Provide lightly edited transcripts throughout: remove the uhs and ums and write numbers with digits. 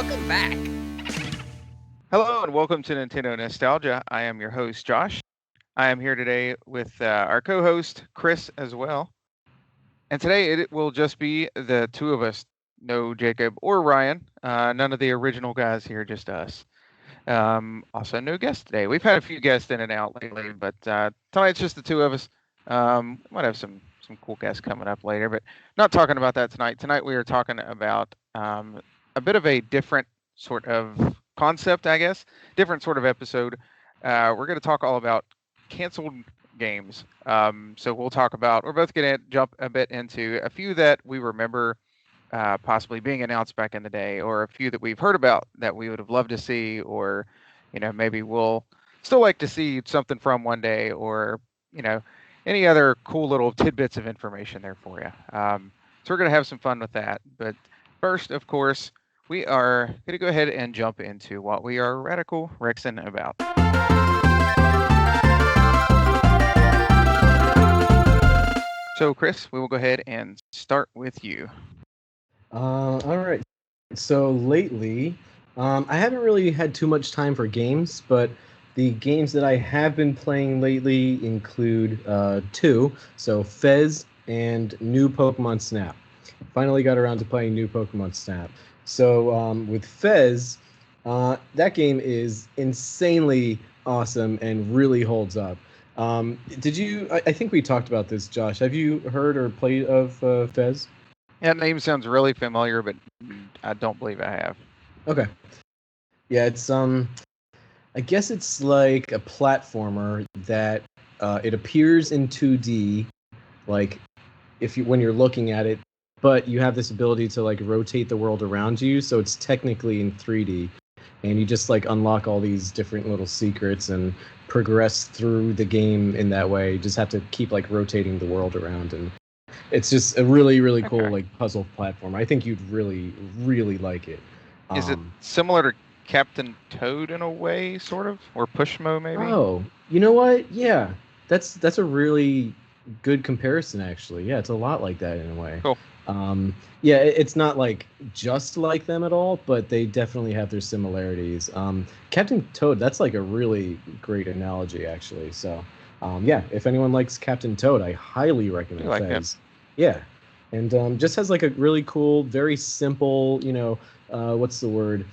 welcome back. Hello and welcome to Nintendo Nostalgia. I am your host, Josh. I am here today with our co host, Chris, as well. And today it will just be the two of us. No Jacob or Ryan. None of the original guys here, just us. Also, no guest today. We've had a few guests in and out lately, but tonight's just the two of us. Might have some cool guests coming up later, but not talking about that tonight. Tonight we are talking about a bit of a different sort of concept, I guess, different sort of episode. We're going to talk all about canceled games. So we're both going to jump a bit into a few that we remember possibly being announced back in the day, or a few that we've heard about that we would have loved to see, or maybe we'll still like to see something from one day, or any other cool little tidbits of information there for you. So we're going to have some fun with that. But first, of course, we are going to go ahead and jump into what we are radical Rexing about. So, Chris, we will go ahead and start with you. All right. So lately, I haven't really had too much time for games, but the games that I have been playing lately include two. So Fez and New Pokemon Snap. Finally got around to playing New Pokemon Snap. So with Fez, that game is insanely awesome and really holds up. Did you? I think we talked about this, Josh. Have you heard or played of Fez? That name sounds really familiar, but I don't believe I have. Okay. Yeah, it's I guess it's like a platformer that it appears in 2D, like when you're looking at it, but you have this ability to like rotate the world around you, so it's technically in 3D, and you just like unlock all these different little secrets and progress through the game in that way. You just have to keep like rotating the world around, and it's just a really, really cool like puzzle platform. I think you'd really, really like it. Is it similar to Captain Toad in a way, sort of, or Pushmo maybe? Oh, you know what? Yeah, that's a really good comparison actually. Yeah, it's a lot like that in a way. Cool. Yeah, it's not like just like them at all, but they definitely have their similarities. Captain Toad, that's like a really great analogy actually. So, yeah, if anyone likes Captain Toad, I highly recommend Fez. Yeah, and just has like a really cool, very simple, what's the word?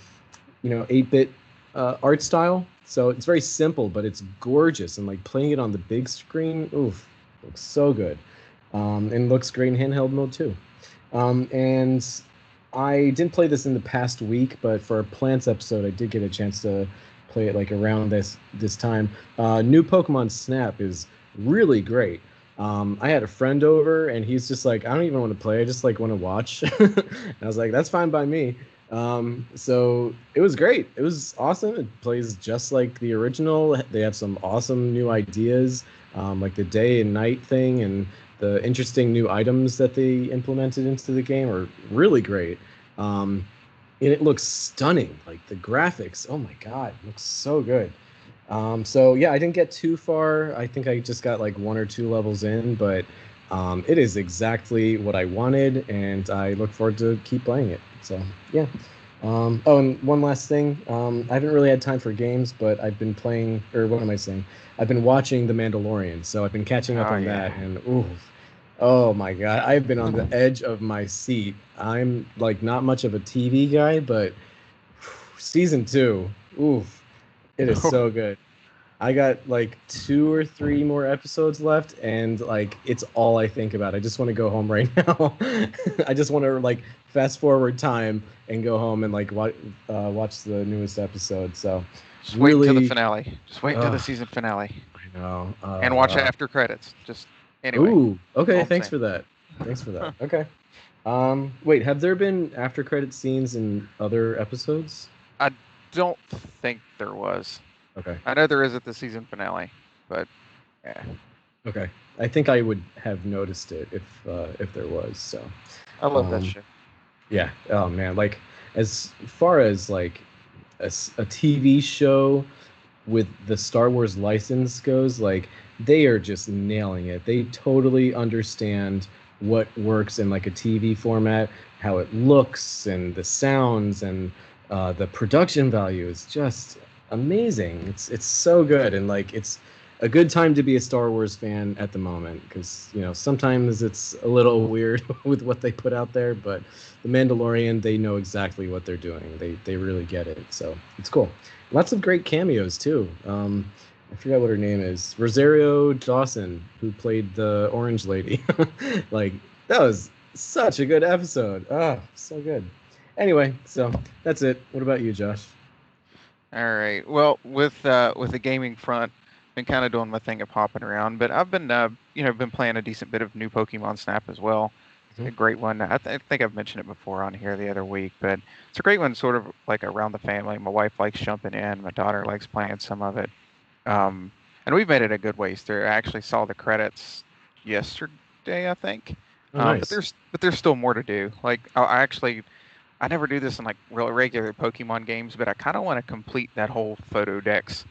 8-bit art style. So it's very simple, but it's gorgeous, and like playing it on the big screen, oof, looks so good. And looks great in handheld mode too. And I didn't play this in the past week, but for a Plants episode, I did get a chance to play it like around this time. New Pokemon Snap is really great. I had a friend over, and he's just like, I don't even want to play. I just like want to watch. And I was like, that's fine by me. So it was great. It was awesome. It plays just like the original. They have some awesome new ideas, like the day and night thing, and the interesting new items that they implemented into the game are really great. And it looks stunning. Like the graphics, oh my God, it looks so good. So yeah, I didn't get too far. I think I just got like 1 or 2 levels in, but it is exactly what I wanted, and I look forward to keep playing it. So yeah. Oh, and one last thing. I haven't really had time for games, but I've been playing, or what am I saying? I've been watching The Mandalorian, so I've been catching up on that, and oh my God, I've been on the edge of my seat. I'm like not much of a TV guy, but season 2, oof, it is so good. I got like 2 or 3 more episodes left, and like it's all I think about. I just want to go home right now. I just want to like fast forward time and go home and like watch the newest episode. So just wait until the finale. Just wait until the season finale. I know. And watch after credits. Just anyway. Ooh, okay. Thanks for that. Okay. Wait, have there been after credit scenes in other episodes? I don't think there was. Okay. I know there is at the season finale, but yeah. Okay. I think I would have noticed it if there was. So. I love that shit. Yeah. Oh man, like as far as like a TV show with the Star Wars license goes, like they are just nailing it. They totally understand what works in like a TV format, how it looks and the sounds and The production value is just amazing. It's so good, and like it's a good time to be a Star Wars fan at the moment because sometimes it's a little weird with what they put out there, but the Mandalorian, they know exactly what they're doing. They really get it, so it's cool. Lots of great cameos too. I forgot what her name is. Rosario Dawson, who played the Orange Lady. Like that was such a good episode. Oh, so good. Anyway, so that's it. What about you, Josh? All right. Well, with the gaming front, been kind of doing my thing of popping around, but I've been been playing a decent bit of new Pokemon Snap as well. It's Mhm. a great one. I think I've mentioned it before on here the other week, but it's a great one, sort of like around the family. My wife likes jumping in. My daughter likes playing some of it. Um, and we've made it a good ways through. I actually saw the credits yesterday, I think. Oh, But nice. there's still more to do. Like I never do this in like real regular Pokemon games, but I kind of want to complete that whole photo decks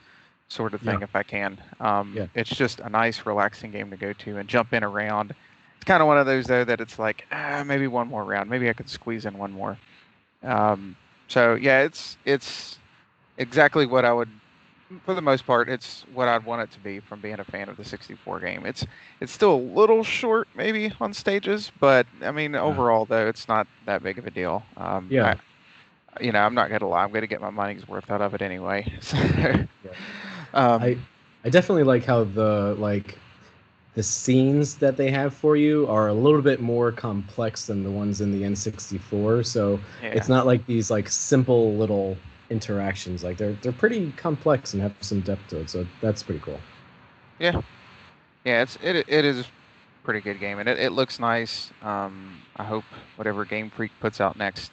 sort of Yeah, thing if I can. yeah, It's just a nice, relaxing game to go to and jump in around. It's kind of one of those though that it's like maybe one more round, maybe I could squeeze in one more. Um, so yeah, it's exactly what I would, for the most part, it's what I'd want it to be from being a fan of the 64 game. It's still a little short maybe on stages, but I mean yeah, overall though it's not that big of a deal. yeah, I'm not gonna lie, I'm gonna get my money's worth out of it anyway. So, yeah. I um, I definitely like how the scenes that they have for you are a little bit more complex than the ones in the N64. So yeah, it's not like these like simple little interactions. Like they're pretty complex and have some depth to it. So that's pretty cool. yeah, yeah. It is a pretty good game, and it looks nice. I hope whatever Game Freak puts out next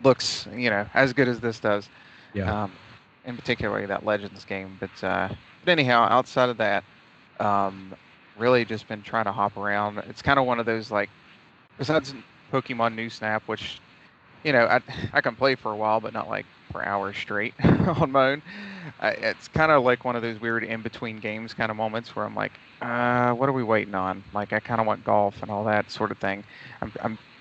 looks as good as this does. Yeah. Um, in particular that Legends game, but anyhow, outside of that. Um, really just been trying to hop around. It's kind of one of those like, besides Pokemon New Snap, which I can play for a while, but not like for hours straight on my own. It's kind of like one of those weird in between games kind of moments where I'm like, what are we waiting on? Like I kind of want golf and all that sort of thing.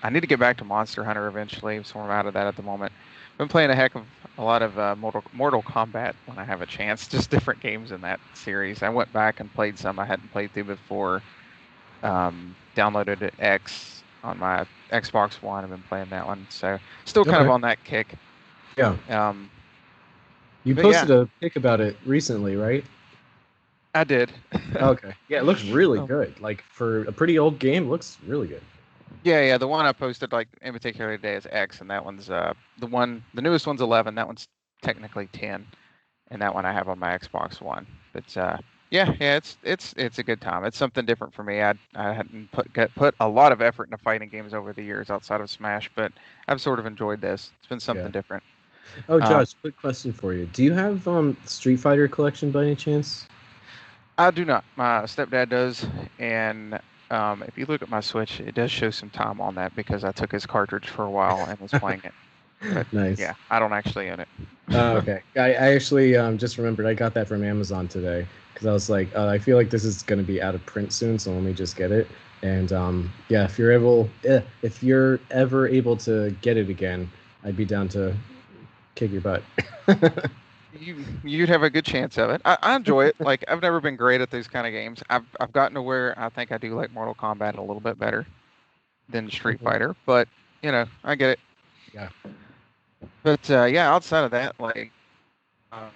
I need to get back to Monster Hunter eventually, so I'm out of that at the moment. Been playing a heck of a lot of Mortal Kombat when I have a chance, just different games in that series. I went back and played some I hadn't played through before. Downloaded it X on my Xbox One. I've been playing that one, so still kind of Okay. on that kick. Yeah. Um, You but yeah, posted a pic about it recently, right? I did. Okay. Yeah, it looks really Um, good. Like for a pretty old game, looks really good. yeah. The one I posted like in particular today is X, and that one's the newest one's 11. That one's technically 10, and that one I have on my Xbox One. But yeah, it's a good time. It's something different for me. I hadn't put a lot of effort into fighting games over the years outside of Smash, but I've sort of enjoyed this. It's been Yeah. something different. Oh, Um, Josh, quick question for you. Do you have Street Fighter collection by any chance? I do not. My stepdad does, and if you look at my Switch, it does show some time on that because I took his cartridge for a while and was playing it. But Nice. yeah, I don't actually own it. Oh, okay. I actually just remembered I got that from Amazon today because I was like, I feel like this is going to be out of print soon, so let me just get it. And yeah, if you're ever able to get it again, I'd be down to kick your butt. You'd have a good chance of it. I enjoy it. Like I've never been great at those kind of games. I've gotten to where I think I do like Mortal Kombat a little bit better than Street Mhm. Fighter, but I get it. Yeah. But yeah, outside of that, like I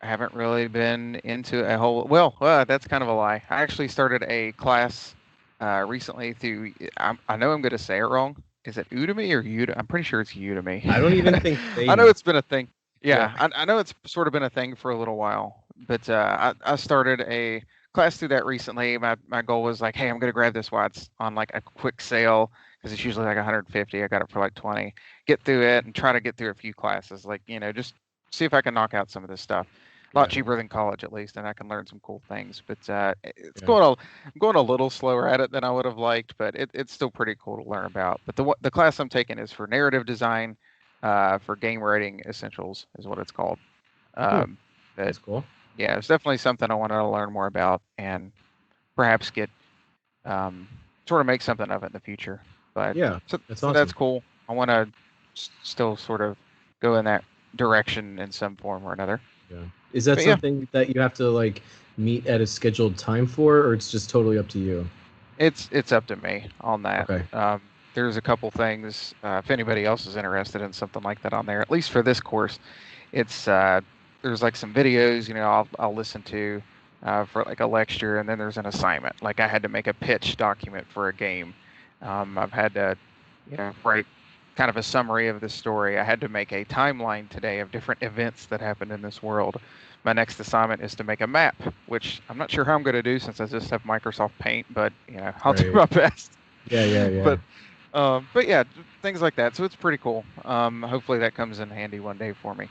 haven't really been into a whole. Well, that's kind of a lie. I actually started a class recently through. I know I'm going to say it wrong. Is it Udemy or Udemy? I'm pretty sure it's I don't even Udemy. think they I know know. it's been a thing. Yeah. Yeah, I know it's sort of been a thing for a little while, but I started a class through that recently. My goal was like, hey, I'm going to grab this while it's on like a quick sale because it's usually like 150. I got it for like 20. Get through it and try to get through a few classes, like just see if I can knock out some of this stuff. A lot Yeah. cheaper than college at least, and I can learn some cool things. But it's Yeah. I'm going a little slower at it than I would have liked, but it's still pretty cool to learn about. But the class I'm taking is for narrative design, for game writing essentials is what it's called. Hmm, Um, but that's cool. yeah, it's definitely something I want to learn more about and perhaps get um, sort of make something of it in the future. But Yeah. so That's so that's awesome. cool. I want to still sort of go in that direction in some form or another. Yeah. Is that But yeah, something that you have to like meet at a scheduled time for, or it's just totally up to you? it's up to me on that. Okay. There's a couple things if anybody else is interested in something like that on there, at least for this course. It's there's like some videos, I'll listen to for like a lecture, and then there's an assignment. Like I had to make a pitch document for a game. I've had to, write kind of a summary of the story. I had to make a timeline today of different events that happened in this world. My next assignment is to make a map, which I'm not sure how I'm going to do since I just have Microsoft Paint, but I'll do Right. my best. Yeah. But yeah, things like that. So it's pretty cool. Hopefully that comes in handy one day for me.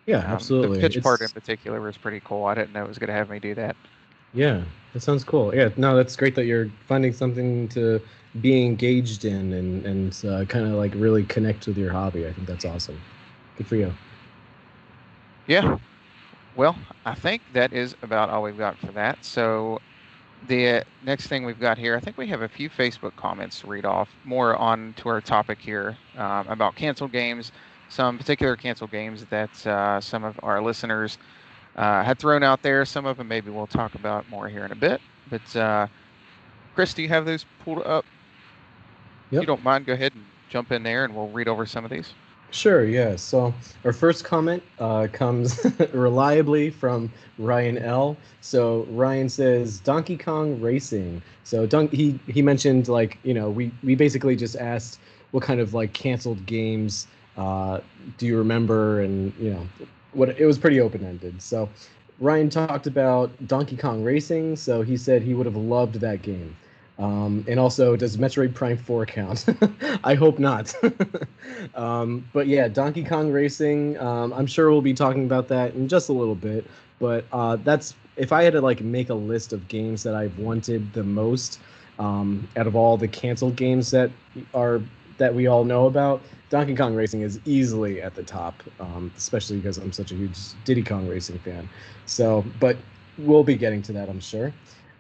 Yeah, The absolutely. pitch part in It's particular was pretty cool. I didn't know it was going to have me do that. Yeah, that sounds cool. Yeah, no, that's great that you're finding something to be engaged in and kind of like really connect with your hobby. I think that's awesome. Good for you. Yeah. Well, I think that is about all we've got for that. So the next thing we've got here, I think we have a few Facebook comments to read off, more on to our topic here about canceled games, some particular canceled games that some of our listeners had thrown out there. Some of them maybe we'll talk about more here in a bit. But Chris, do you have those pulled up? If you Yep. don't mind, go ahead and jump in there and we'll read over some of these. Sure, yeah. So our first comment comes reliably from Ryan L. So Ryan says Donkey Kong Racing. So he mentioned like we basically just asked what kind of like canceled games do you remember, and what it was pretty open ended. So Ryan talked about Donkey Kong Racing. So he said he would have loved that game. And also, does Metroid Prime 4 count? I hope not. But yeah, Donkey Kong Racing. I'm sure we'll be talking about that in just a little bit. But that's if I had to like make a list of games that I've wanted the most out of all the canceled games that we all know about. Donkey Kong Racing is easily at the top, especially because I'm such a huge Diddy Kong Racing fan. So, but we'll be getting to that, I'm sure.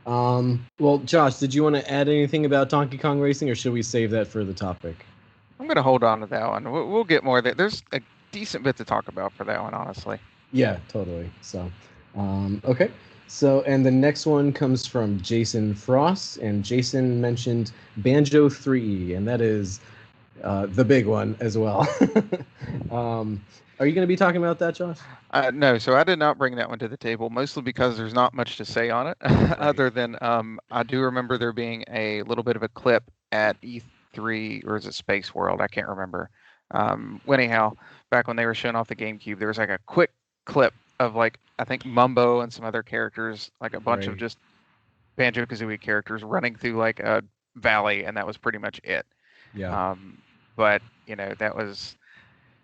Well, Josh, did you want to add anything about Donkey Kong Racing, or should we save that for the topic? I'm going to hold on to that one. We'll get more of that. There's a decent bit to talk about for that one, honestly. Yeah, totally. So, okay. So, and the next one comes from Jason Frost, and Jason mentioned Banjo 3, and that is the big one as well. Are you going to be talking about that, Josh? No, so I did not bring that one to the table, mostly because there's not much to say on it, other than I do remember there being a little bit of a clip at E3, or is it Space World? I can't remember. Anyhow, back when they were showing off the GameCube, there was like a quick clip of like, I think Mumbo and some other characters, like a bunch of just Banjo-Kazooie characters running through like a valley, and that was pretty much it. Yeah. But, that was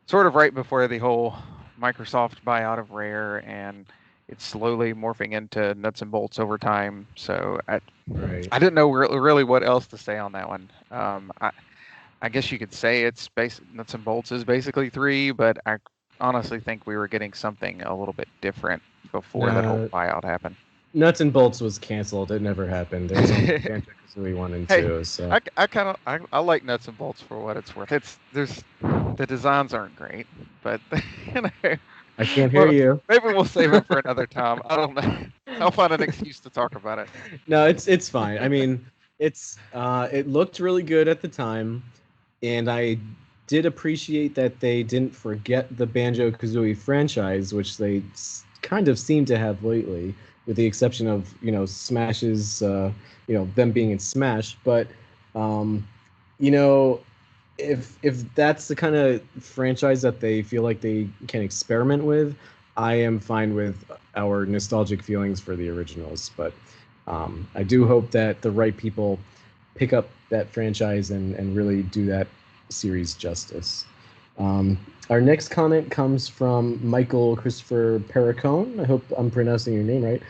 sort of right before the whole Microsoft buyout of Rare, and it's slowly morphing into nuts and bolts over time. So I didn't know really what else to say on that one. I guess you could say it's nuts and bolts is basically 3, but I honestly think we were getting something a little bit different before that whole buyout happened. Nuts and Bolts was canceled. It never happened. There's only Banjo-Kazooie 1 and 2. So I like Nuts and Bolts for what it's worth. The designs aren't great, but I can't hear you. Maybe we'll save it for another time. I don't know. I'll find an excuse to talk about it. No, it's fine. I mean, it looked really good at the time, and I did appreciate that they didn't forget the Banjo-Kazooie franchise, which they kind of seem to have lately, with the exception of Smash's them being in Smash. But if that's the kind of franchise that they feel like they can experiment with, I am fine with our nostalgic feelings for the originals. But I do hope that the right people pick up that franchise and really do that series justice. Our next comment comes from Michael Christopher Perricone. I hope I'm pronouncing your name right.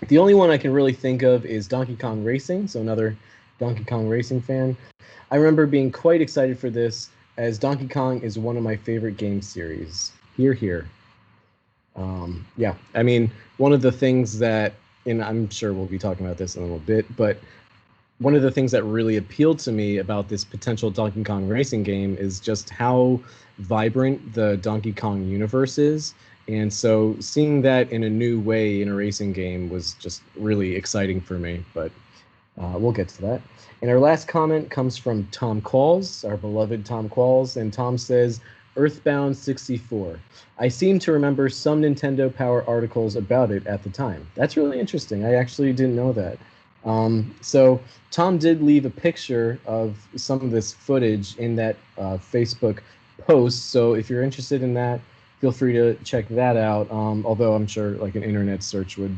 The only one I can really think of is Donkey Kong Racing, so another Donkey Kong Racing fan. I remember being quite excited for this, as Donkey Kong is one of my favorite game series. Hear, hear. Yeah, I mean, one of the things that, and I'm sure we'll be talking about this in a little bit, but one of the things that really appealed to me about this potential Donkey Kong racing game is just how vibrant the Donkey Kong universe is. And so seeing that in a new way in a racing game was just really exciting for me. But we'll get to that. And our last comment comes from Tom Qualls, our beloved Tom Qualls. And Tom says, Earthbound 64. I seem to remember some Nintendo Power articles about it at the time. That's really interesting. I actually didn't know that. So Tom did leave a picture of some of this footage in that Facebook post. So if you're interested in that, feel free to check that out. Although I'm sure like an internet search would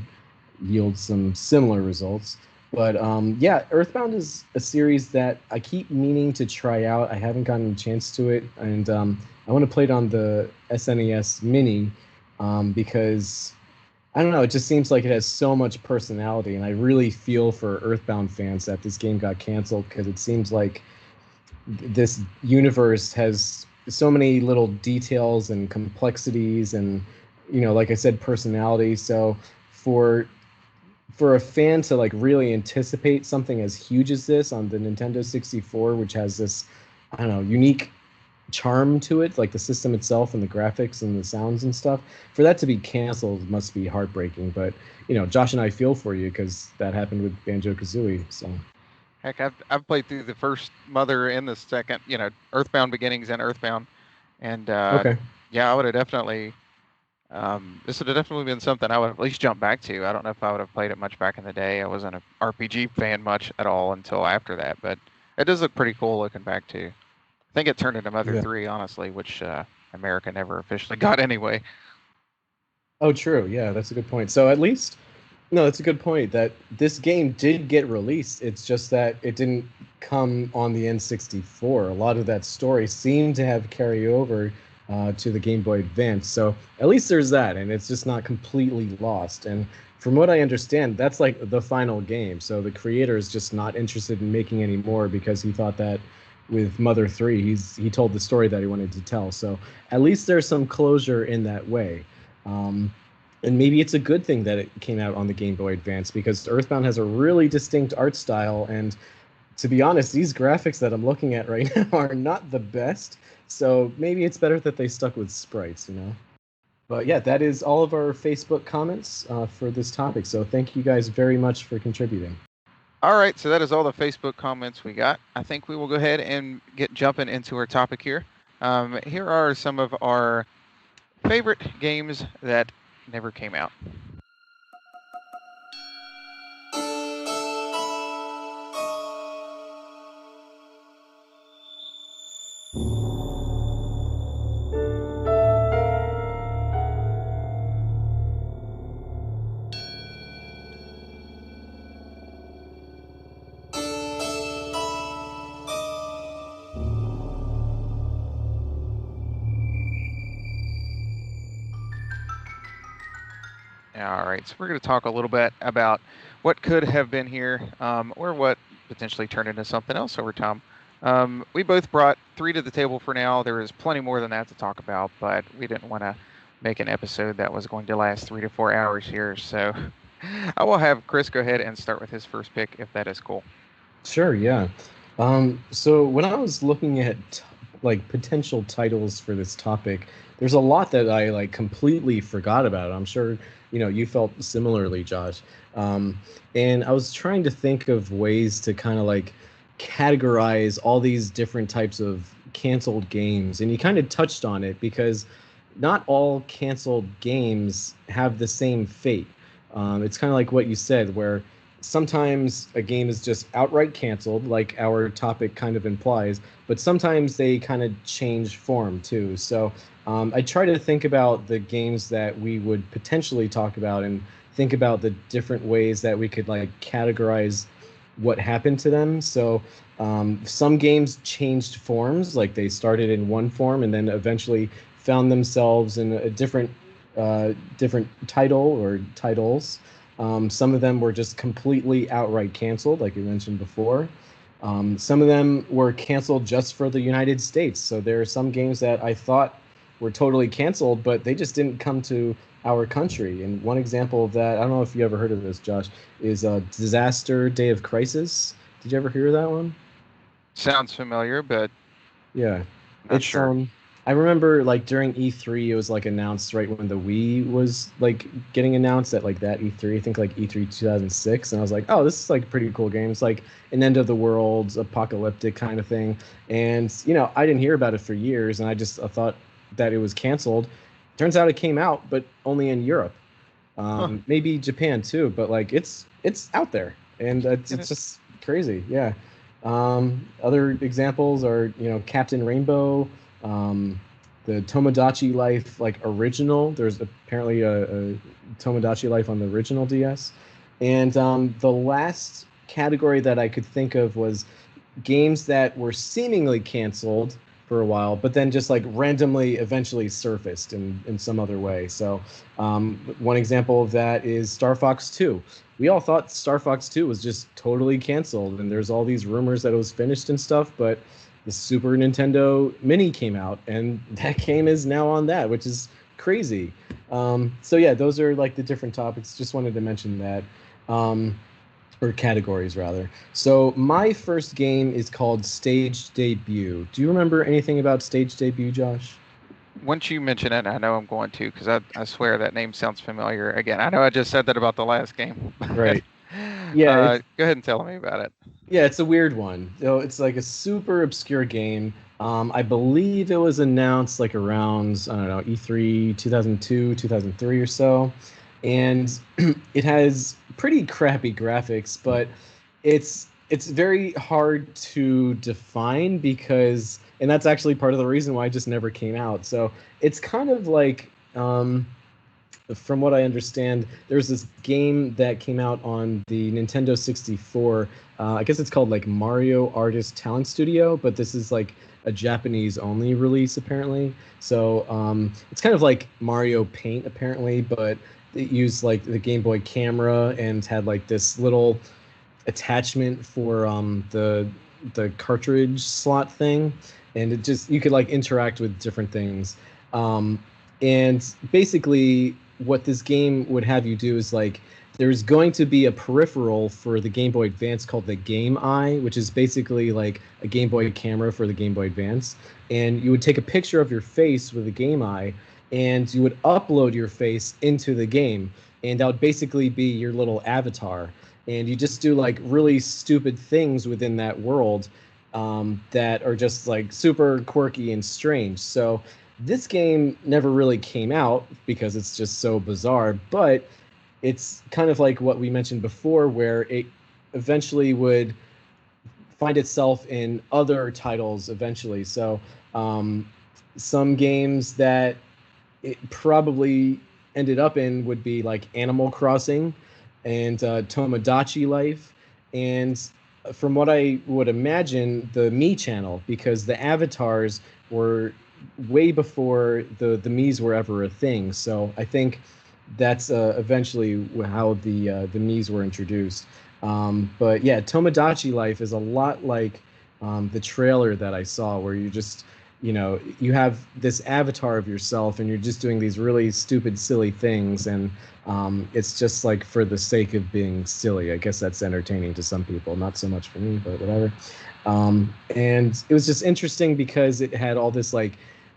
yield some similar results. But yeah, Earthbound is a series that I keep meaning to try out. I haven't gotten a chance to it, and I want to play it on the SNES Mini because I don't know. It just seems like it has so much personality, and I really feel for Earthbound fans that this game got canceled because it seems like this universe has so many little details and complexities, and like I said, personality. So for a fan to like really anticipate something as huge as this on the Nintendo 64, which has this, I don't know, unique charm to it, like the system itself and the graphics and the sounds and stuff, for that to be canceled must be heartbreaking. But Josh and I feel for you because that happened with Banjo-Kazooie. So heck, I've played through the first Mother and the second, Earthbound Beginnings and Earthbound, and okay. Yeah, I would have definitely. This would have definitely been something I would at least jump back to. I don't know if I would have played it much back in the day. I wasn't an RPG fan much at all until after that, but it does look pretty cool looking back to. I think it turned into Mother Yeah. 3, honestly, which America never officially got anyway. Oh, true. Yeah, that's a good point. So at least, no, that's a good point that this game did get released. It's just that it didn't come on the N64. A lot of that story seemed to have carried over to the Game Boy Advance. So at least there's that, and it's just not completely lost. And from what I understand, that's like the final game. So the creator is just not interested in making any more because he thought that with Mother 3, he told the story that he wanted to tell. So at least there's some closure in that way. And maybe it's a good thing that it came out on the Game Boy Advance because Earthbound has a really distinct art style. And to be honest, these graphics that I'm looking at right now are not the best. So maybe it's better that they stuck with sprites, But yeah, that is all of our Facebook comments for this topic. So thank you guys very much for contributing. All right, so that is all the Facebook comments we got. I think we will go ahead and get jumping into our topic here. Here are some of our favorite games that never came out. All right, so we're going to talk a little bit about what could have been here or what potentially turned into something else over time. We both brought 3 to the table for now. There is plenty more than that to talk about, but we didn't want to make an episode that was going to last 3 to 4 hours here. So I will have Chris go ahead and start with his first pick, if that is cool. Sure, yeah. So when I was looking at like potential titles for this topic, there's a lot that I like completely forgot about. I'm sure you felt similarly, Josh. And I was trying to think of ways to kind of like categorize all these different types of canceled games, and you kind of touched on it because not all canceled games have the same fate. It's kind of like what you said, where sometimes a game is just outright canceled, like our topic kind of implies, but sometimes they kind of change form too. So I try to think about the games that we would potentially talk about and think about the different ways that we could like categorize what happened to them. So some games changed forms, like they started in one form and then eventually found themselves in a different title or titles. Some of them were just completely outright canceled, like you mentioned before. Some of them were canceled just for the United States. So there are some games that I thought were totally canceled, but they just didn't come to our country. And one example of that, I don't know if you ever heard of this, Josh, is Disaster Day of Crisis. Did you ever hear that one? Sounds familiar, but Yeah, not it's sure. I remember like during E3 it was like announced right when the Wii was like getting announced at like that E3. I think like E3 2006, and I was like, oh, this is like a pretty cool game. It's like an end of the world apocalyptic kind of thing, and I didn't hear about it for years, and I thought that it was canceled. Turns out it came out, but only in Europe. Huh. Maybe Japan too, but like it's out there, and Get it's it? just crazy. Yeah. Other examples are Captain Rainbow, um, the Tomodachi Life like original. There's apparently a Tomodachi Life on the original DS, and the last category that I could think of was games that were seemingly canceled for a while, but then just like randomly eventually surfaced in some other way. So one example of that is Star Fox 2. We all thought Star Fox 2 was just totally canceled, and there's all these rumors that it was finished and stuff, but the Super Nintendo Mini came out, and that game is now on that, which is crazy. So yeah, those are like the different topics. Just wanted to mention that. Or categories rather. So my first game is called Stage Debut. Do you remember anything about Stage Debut, Josh? Once you mention it, I know I'm going to because I swear that name sounds familiar. Again, I know I just said that about the last game, but Right. Yeah, go ahead and tell me about it. it's a weird one. So it's like a super obscure game. I believe it was announced like around, I don't know, E3 2002, 2003 or so. And it has pretty crappy graphics, but it's very hard to define because, and that's actually part of the reason why it just never came out. So it's kind of like from what I understand, there's this game that came out on the Nintendo 64. I guess it's called like Mario Artist Talent Studio, but this is like a Japanese only release apparently. So it's kind of like Mario Paint apparently, but it used like the Game Boy camera and had like this little attachment for the cartridge slot thing, and it just you could like interact with different things. Um, and basically, what this game would have you do is like there's going to be a peripheral for the Game Boy Advance called the Game Eye, which is basically like a Game Boy camera for the Game Boy Advance. And you would take a picture of your face with the Game Eye, and you would upload your face into the game, and that would basically be your little avatar. And you just do like really stupid things within that world that are just like super quirky and strange. So this game never really came out because it's just so bizarre, but it's kind of like what we mentioned before, where it eventually would find itself in other titles eventually. So some games that it probably ended up in would be like Animal Crossing and Tomodachi Life, and from what I would imagine, the Me channel, because the avatars were way before the Mii's were ever a thing. So I think that's eventually how the Mii's were introduced. But yeah, Tomodachi Life is a lot like the trailer that I saw, where you just you have this avatar of yourself and you're just doing these really stupid silly things, and it's just like for the sake of being silly. I guess that's entertaining to some people, not so much for me, but whatever. And it was just interesting because it had all this like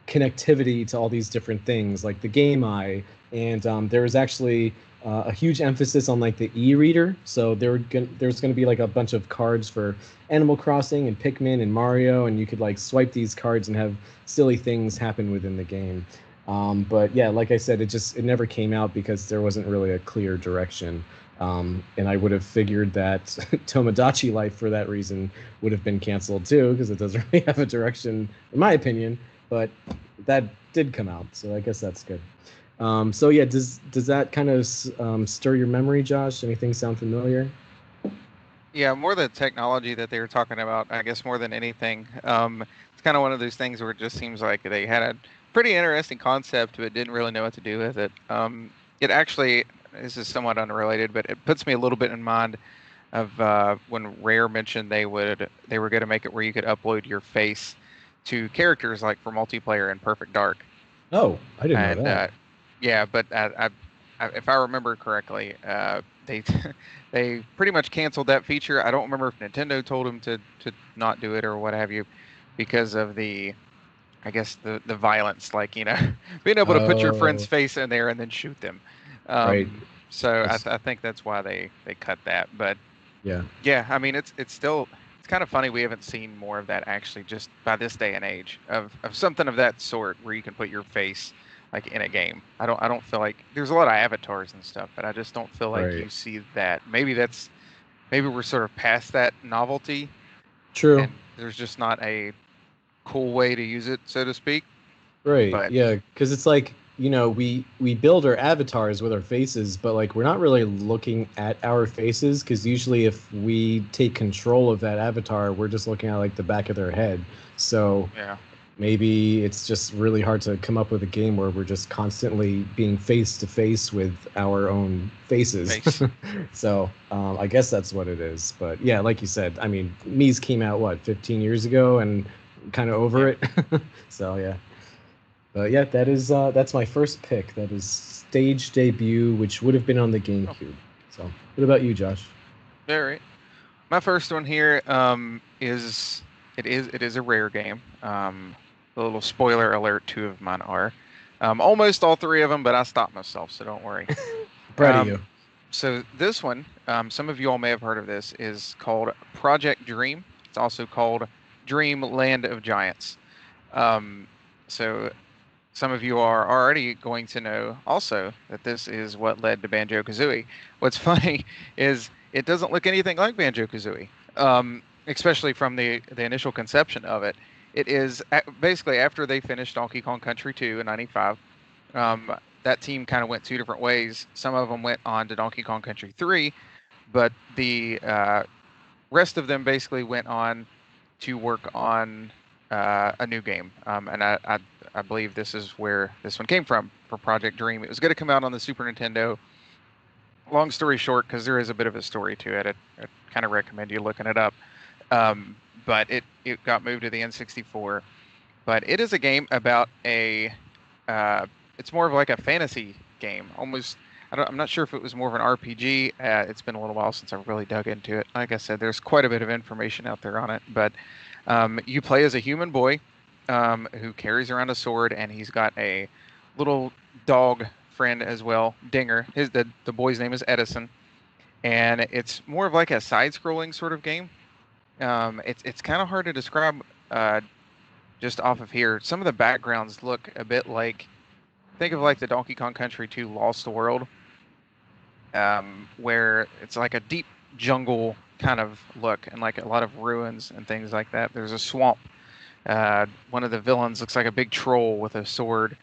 connectivity to all these different things like the Game Eye, and there was actually a huge emphasis on like the e-reader. So there's going to be like a bunch of cards for Animal Crossing and Pikmin and Mario, and you could like swipe these cards and have silly things happen within the game. But yeah, like I said, it never came out because there wasn't really a clear direction. And I would have figured that Tomodachi Life, for that reason, would have been canceled too, because it doesn't really have a direction, in my opinion. But that did come out, so I guess that's good. So yeah, does that kind of stir your memory, Josh? Anything sound familiar? Yeah, more the technology that they were talking about, I guess more than anything. It's kind of one of those things where it just seems like they had a pretty interesting concept, but didn't really know what to do with it. It actually, this is somewhat unrelated, but it puts me a little bit in mind of when Rare mentioned they were going to make it where you could upload your face to characters like for multiplayer in Perfect Dark. Oh, I didn't know And that. yeah, but if I remember correctly, they they pretty much canceled that feature. I don't remember if Nintendo told them to not do it or what have you, because of I guess the violence, like being able to put your friend's Oh, face in there and then shoot them. right. So That's, I think that's why they cut that. But yeah. yeah, I mean it's still it's kind of funny we haven't seen more of that actually just by this day and age of something of that sort where you can put your face like in a game. I don't feel like there's a lot of avatars and stuff, but I just don't feel like Right. you see that. Maybe we're sort of past that novelty True. and there's just not a cool way to use it, so to speak. Right. But Yeah, because it's like, we build our avatars with our faces, but like we're not really looking at our faces because usually if we take control of that avatar, we're just looking at like the back of their head. So yeah, maybe it's just really hard to come up with a game where we're just constantly being face to face with our own faces. face. So I guess that's what it is. But yeah, like you said, I mean, Mies came out what 15 years ago, and kind of over Yeah. it. So yeah. But yeah, that's my first pick. That is stage debut, which would have been on the Oh, GameCube. So what about you, Josh? very. My first one here is it is a rare game. A little spoiler alert, two of mine are. Almost all three of them, but I stopped myself, so don't worry. Proud of you. So this one, some of you all may have heard of this, is called Project Dream. It's also called Dream Land of Giants. So some of you are already going to know also that this is what led to Banjo-Kazooie. What's funny is it doesn't look anything like Banjo-Kazooie, especially from the initial conception of it. It is basically after they finished Donkey Kong Country 2 in '95. That team kind of went two different ways. Some of them went on to Donkey Kong Country 3, but the rest of them basically went on to work on a new game. And I believe this is where this one came from for Project Dream. It was going to come out on the Super Nintendo. Long story short, because there is a bit of a story to it, I kind of recommend you looking it up. But it got moved to the N64. But it is a game about it's more of like a fantasy game, almost. I'm not sure if it was more of an RPG. It's been a little while since I really dug into it. Like I said, there's quite a bit of information out there on it. But you play as a human boy who carries around a sword, and he's got a little dog friend as well, Dinger. The boy's name is Edison, and it's more of like a side-scrolling sort of game. It's kind of hard to describe just off of here. Some of the backgrounds look a bit like, think of like the Donkey Kong Country 2 Lost World, where it's like a deep jungle kind of look and like a lot of ruins and things like that. There's a swamp. One of the villains looks like a big troll with a sword.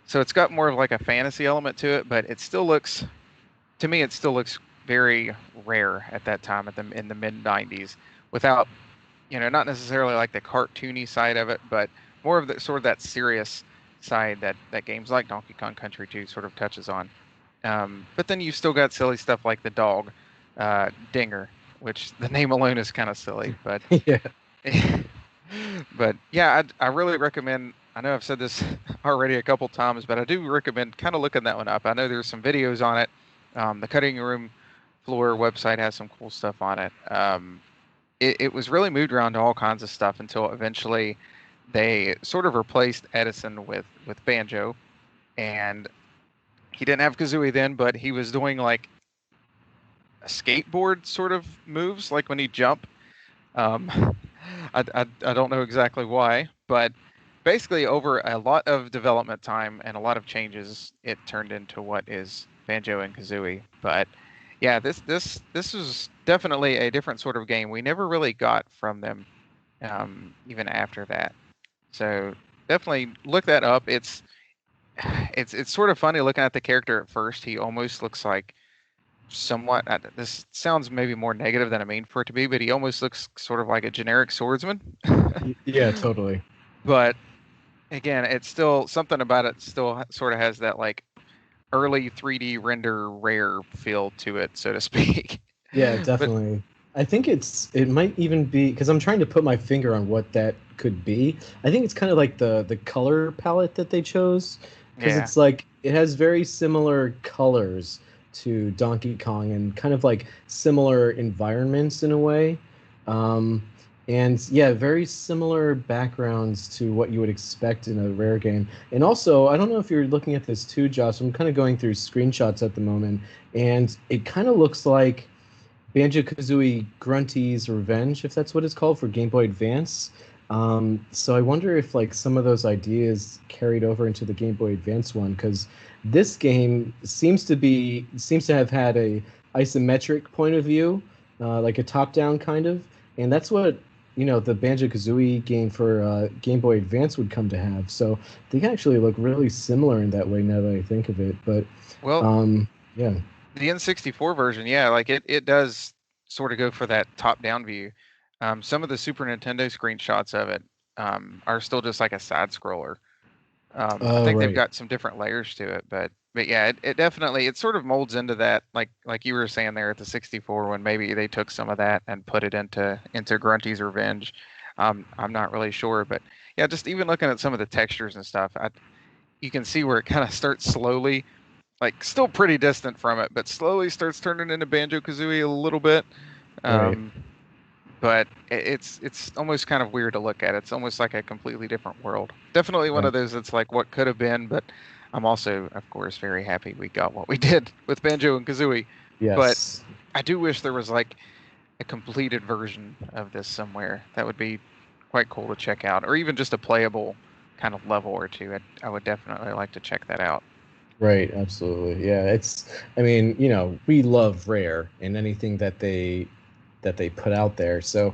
So it's got more of like a fantasy element to it, but to me, it still looks very rare at that time in the mid 90s without, not necessarily like the cartoony side of it, but more of the sort of that serious side that games like Donkey Kong Country 2 sort of touches on. But then you've still got silly stuff like the dog, Dinger, which the name alone is kind of silly, but Yeah. but yeah, I really recommend. I know I've said this already a couple times, but I do recommend kind of looking that one up. I know there's some videos on it. The Cutting Room Floor website has some cool stuff on it. It was really moved around to all kinds of stuff until eventually they sort of replaced Edison with Banjo, and he didn't have Kazooie then, but he was doing like a skateboard sort of moves, like when he jump. Um, I don't know exactly why, but basically over a lot of development time and a lot of changes, it turned into what is Banjo and Kazooie. But yeah, this was definitely a different sort of game. We never really got from them, even after that. So definitely look that up. It's sort of funny looking at the character at first. He almost looks like somewhat. This sounds maybe more negative than I mean for it to be, but he almost looks sort of like a generic swordsman. Yeah, totally. But again, it's still something about it. Still sort of has that like early 3D render rare feel to it, so to speak. Yeah, But definitely. I think it might even be because I'm trying to put my finger on what that could be. I think it's kind of like the color palette that they chose because Yeah. it's like it has very similar colors to Donkey Kong and kind of like similar environments in a way. Um, and yeah, very similar backgrounds to what you would expect in a Rare game. And also, I don't know if you're looking at this too, Josh. I'm kind of going through screenshots at the moment, and it kind of looks like Banjo-Kazooie Grunty's Revenge, if that's what it's called, for Game Boy Advance. So I wonder if like some of those ideas carried over into the Game Boy Advance one, because this game seems to have had a isometric point of view, like a top-down kind of, and that's what the Banjo-Kazooie game for Game Boy Advance would come to have. So they actually look really similar in that way now that I think of it. But Well, yeah. the N64 version, yeah, like it does sort of go for that top-down view. Some of the Super Nintendo screenshots of it are still just like a side scroller. I Oh, think they've right. got some different layers to it, but yeah, it definitely it sort of molds into that, like you were saying there at the 64 when maybe they took some of that and put it into Grunty's Revenge. I'm not really sure, but yeah, just even looking at some of the textures and stuff, you can see where it kind of starts slowly, like still pretty distant from it, but slowly starts turning into Banjo-Kazooie a little bit. Right. Um, but it's almost kind of weird to look at. It's almost like a completely different world. Definitely one Right. of those that's like what could have been, but I'm also, of course, very happy we got what we did with Banjo and Kazooie. But Yes. I do wish there was like a completed version of this somewhere. That would be quite cool to check out, or even just a playable kind of level or two. I would definitely like to check that out. Right. Absolutely. Yeah. I mean, we love Rare and anything that they put out there. So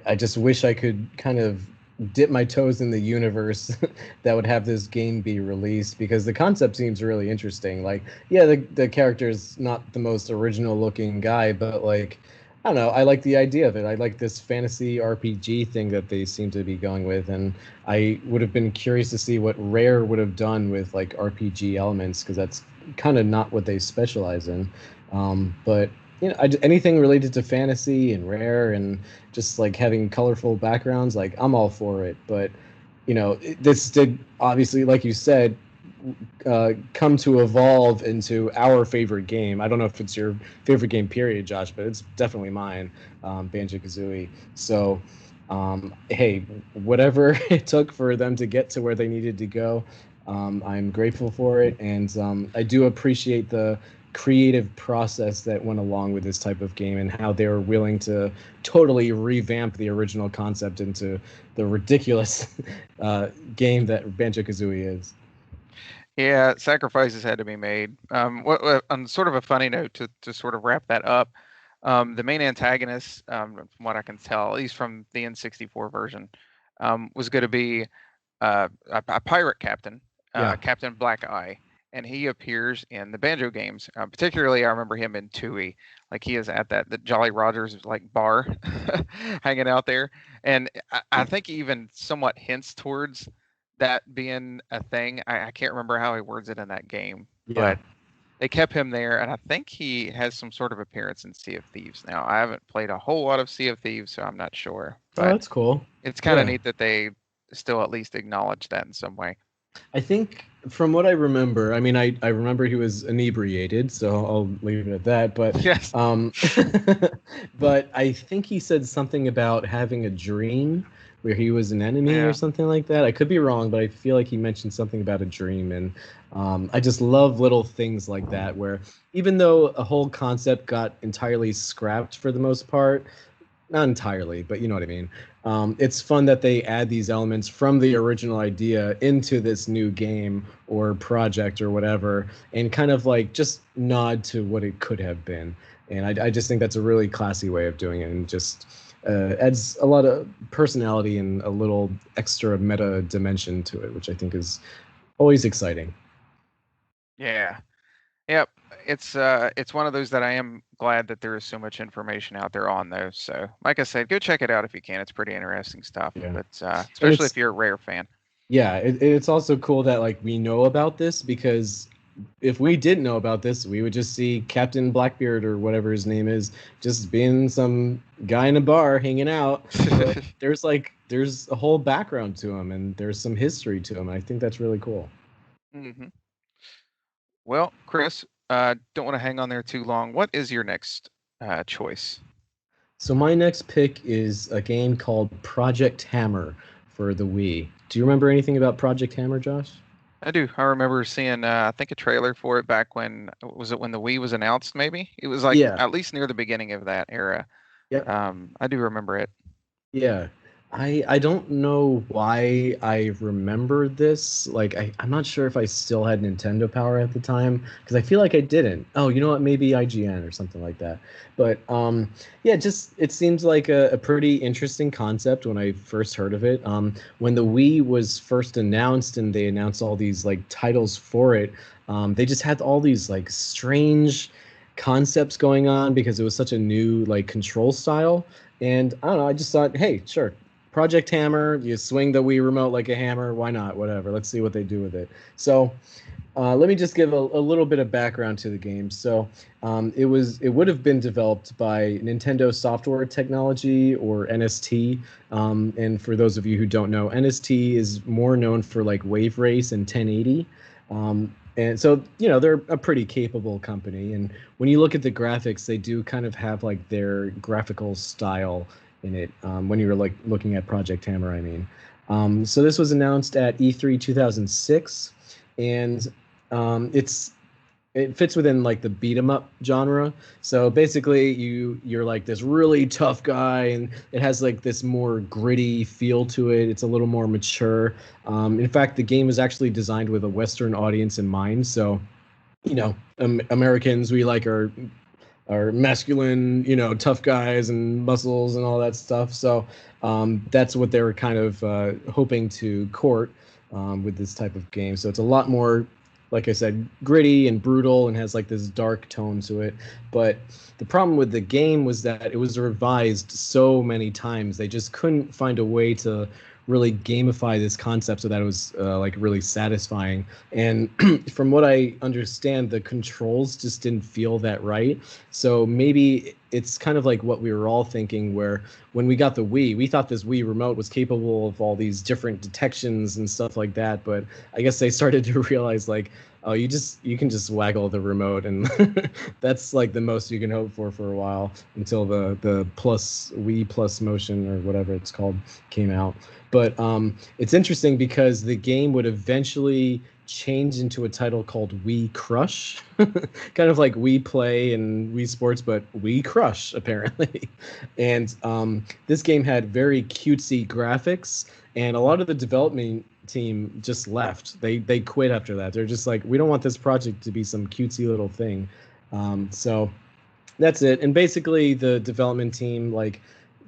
I just wish I could kind of dip my toes in the universe that would have this game be released, because the concept seems really interesting. Like, yeah, the character's not the most original looking guy, but like, I don't know, I like the idea of it. I like this fantasy RPG thing that they seem to be going with, and I would have been curious to see what Rare would have done with like RPG elements, because that's kind of not what they specialize in. But anything related to fantasy and Rare and just like having colorful backgrounds, like I'm all for it. But this did obviously, like you said, come to evolve into our favorite game. I don't know if it's your favorite game, period, Josh, but it's definitely mine, Banjo Kazooie. So, hey, whatever it took for them to get to where they needed to go, I'm grateful for it, and I do appreciate the creative process that went along with this type of game and how they were willing to totally revamp the original concept into the ridiculous game that Banjo Kazooie is. Yeah, sacrifices had to be made. On sort of a funny note to sort of wrap that up, the main antagonist, from what I can tell, at least from the N64 version, was going to be a pirate captain, Yeah. Captain Black Eye, and he appears in the Banjo games. Particularly, I remember him in Tooie. Like he is at the Jolly Rogers like bar, hanging out there, and I think he even somewhat hints towards that being a thing. I can't remember how he words it in that game, Yeah. but they kept him there, and I think he has some sort of appearance in Sea of Thieves. Now, I haven't played a whole lot of Sea of Thieves, so I'm not sure, Oh, but that's cool. it's kind of Yeah. neat that they still at least acknowledge that in some way. I think from what I remember, I mean, I remember he was inebriated, so I'll leave it at that. But Yes. but I think he said something about having a dream where he was an enemy or Yeah. something like that. I could be wrong, but I feel like he mentioned something about a dream, and I just love little things like that where even though a whole concept got entirely scrapped for the most part, not entirely, but you know what I mean. It's fun that they add these elements from the original idea into this new game or project or whatever, and kind of like just nod to what it could have been. And I just think that's a really classy way of doing it, and just adds a lot of personality and a little extra meta dimension to it, which I think is always exciting. Yeah. Yep. It's one of those that I am glad that there is so much information out there on those. So, like I said, go check it out if you can. It's pretty interesting stuff. Yeah, But and especially it's if you're a Rare fan. yeah, it's also cool that like we know about this, because if we didn't know about this, we would just see Captain Blackbeard or whatever his name is just being some guy in a bar hanging out. But there's a whole background to him, and there's some history to him. I think that's really cool. Hmm. Well, Chris, don't want to hang on there too long. What is your next choice? So my next pick is a game called Project Hammer for the Wii. Do you remember anything about Project Hammer, Josh? I do. I remember seeing, I think, a trailer for it back when was it when the Wii was announced? Maybe it was like Yeah. at least near the beginning of that era. Yep. I do remember it. Yeah. I don't know why I remember this. Like I'm not sure if I still had Nintendo Power at the time because I feel like I didn't. Oh, you know what? Maybe IGN or something like that. But yeah, just it seems like a pretty interesting concept when I first heard of it. When the Wii was first announced and they announced all these like titles for it, they just had all these like strange concepts going on because it was such a new like control style. And I don't know, I just thought, hey, sure, Project Hammer, you swing the Wii remote like a hammer. Why not? Whatever. Let's see what they do with it. So let me just give a little bit of background to the game. So it would have been developed by Nintendo Software Technology or NST. And for those of you who don't know, NST is more known for like Wave Race and 1080. And so, they're a pretty capable company. And when you look at the graphics, they do kind of have like their graphical style in it. When you're like looking at Project Hammer, I mean. So this was announced at E3 2006, and it fits within like the beat 'em up genre. So basically, you're like this really tough guy, and it has like this more gritty feel to it. It's a little more mature. In fact, the game is actually designed with a Western audience in mind. So, Americans, we like our masculine, tough guys and muscles and all that stuff. So that's what they were kind of hoping to court with this type of game. So it's a lot more, like I said, gritty and brutal and has like this dark tone to it. But the problem with the game was that it was revised so many times. They just couldn't find a way to really gamify this concept so that it was like really satisfying. And from what I understand, the controls just didn't feel that right. So maybe it's kind of like what we were all thinking, where when we got the Wii, we thought this Wii remote was capable of all these different detections and stuff like that. But I guess they started to realize like, oh, you can just waggle the remote, and that's like the most you can hope for a while until the plus Wii Plus Motion or whatever it's called came out. But it's interesting because the game would eventually change into a title called Wii Crush, kind of like Wii Play and Wii Sports, but Wii Crush apparently. And this game had very cutesy graphics, and a lot of the development team just left. They quit after that. They're just like, we don't want this project to be some cutesy little thing. So that's it. And basically, the development team like